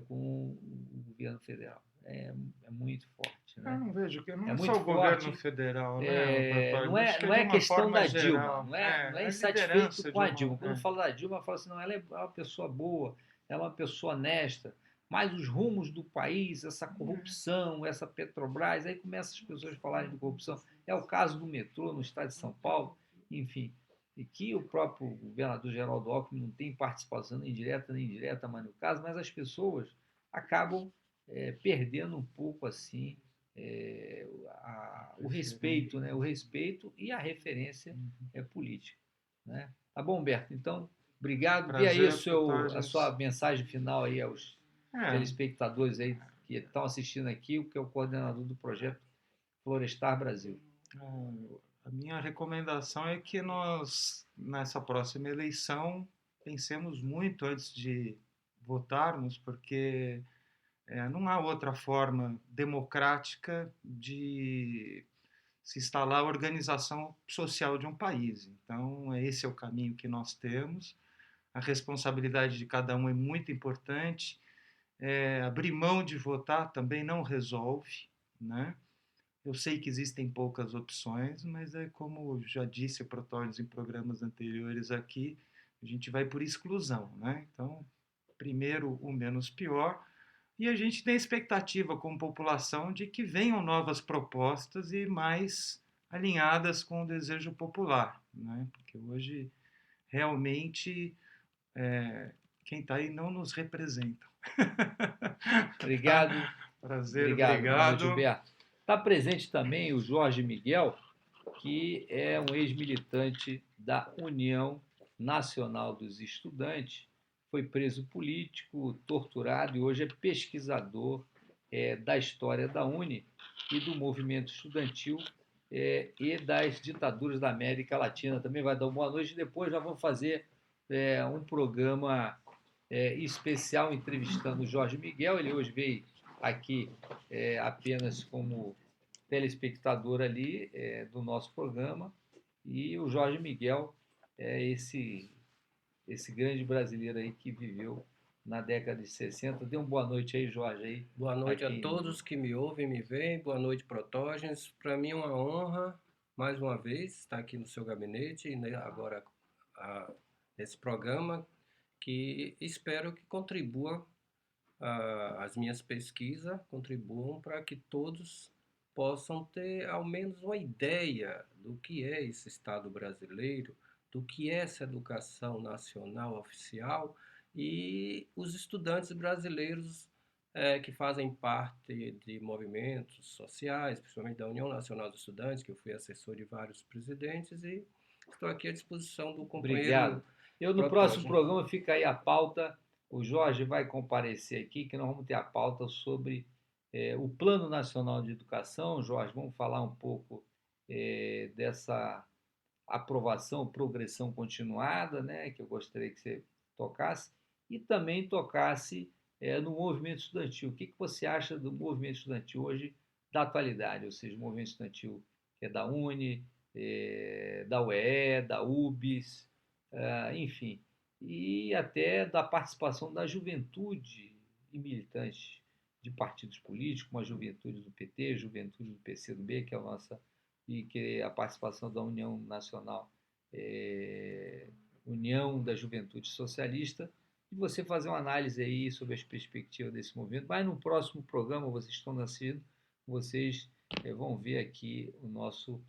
com o governo federal. É muito forte. Né? Eu não vejo que não é muito só o governo federal, né? Não é questão da Dilma, não é insatisfeito com a Dilma. Quando eu falo da Dilma, eu falo assim, não, ela é uma pessoa boa, ela é uma pessoa honesta, mas os rumos do país, essa corrupção, essa Petrobras, aí começam as pessoas a falarem de corrupção. É o caso do metrô no estado de São Paulo, enfim, e que o próprio governador Geraldo Alckmin não tem participação nem direta nem indireta, mas no caso, mas as pessoas acabam perdendo um pouco assim o respeito, né? O respeito e a referência política, né? Tá bom, Humberto? Então, obrigado. Dê aí a sua mensagem final aí aos telespectadores aí que estão assistindo aqui, o que é o coordenador do projeto Florestar Brasil. A minha recomendação é que nós, nessa próxima eleição, pensemos muito antes de votarmos, porque não há outra forma democrática de se instalar a organização social de um país. Então, esse é o caminho que nós temos. A responsabilidade de cada um é muito importante. Abrir mão de votar também não resolve, né? Eu sei que existem poucas opções, mas como já disse o Protógenes em programas anteriores aqui, a gente vai por exclusão, né? Então, primeiro o menos pior, e a gente tem expectativa como população de que venham novas propostas e mais alinhadas com o desejo popular, né? Porque hoje realmente quem está aí não nos representa. Obrigado. Prazer, obrigado. Boa noite, obrigado. Humberto. Está presente também o Jorge Miguel, que é um ex-militante da União Nacional dos Estudantes, foi preso político, torturado e hoje é pesquisador da história da UNE e do movimento estudantil e das ditaduras da América Latina. Também vai dar uma boa noite e depois já vamos fazer um programa especial entrevistando o Jorge Miguel. Ele hoje veio aqui apenas como telespectador ali do nosso programa, e o Jorge Miguel é esse grande brasileiro aí que viveu na década de 60. Dê uma boa noite aí, Jorge. Aí, boa noite a todos que me ouvem, me veem. Boa noite, Protógenes. Para mim é uma honra, mais uma vez, estar aqui no seu gabinete, né, agora nesse programa, que espero que contribua, as minhas pesquisas contribuam para que todos possam ter ao menos uma ideia do que é esse Estado brasileiro, do que é essa educação nacional oficial, e os estudantes brasileiros que fazem parte de movimentos sociais, principalmente da União Nacional dos Estudantes, que eu fui assessor de vários presidentes, e estou aqui à disposição do companheiro. Obrigado. No próximo programa fica aí a pauta. O Jorge vai comparecer aqui, que nós vamos ter a pauta sobre o Plano Nacional de Educação. Jorge, vamos falar um pouco dessa aprovação, progressão continuada, né, que eu gostaria que você tocasse, e também tocasse no movimento estudantil. O que você acha do movimento estudantil hoje, da atualidade? Ou seja, o movimento estudantil que é da UNE, da UE, da UBS, enfim, e até da participação da juventude e militantes de partidos políticos, como a juventude do PT, a juventude do PCdoB, que é a nossa, e que é a participação da União Nacional, União da Juventude Socialista, e você fazer uma análise aí sobre as perspectivas desse movimento. Mas no próximo programa, vocês estão nascendo, vocês vão ver aqui o nosso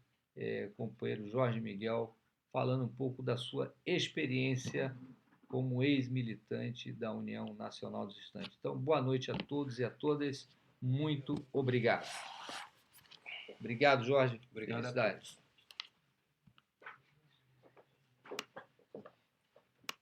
companheiro Jorge Miguel falando um pouco da sua experiência como ex-militante da União Nacional dos Estudantes. Então, boa noite a todos e a todas. Muito obrigado. Obrigado, Jorge. Obrigado. Felicidades.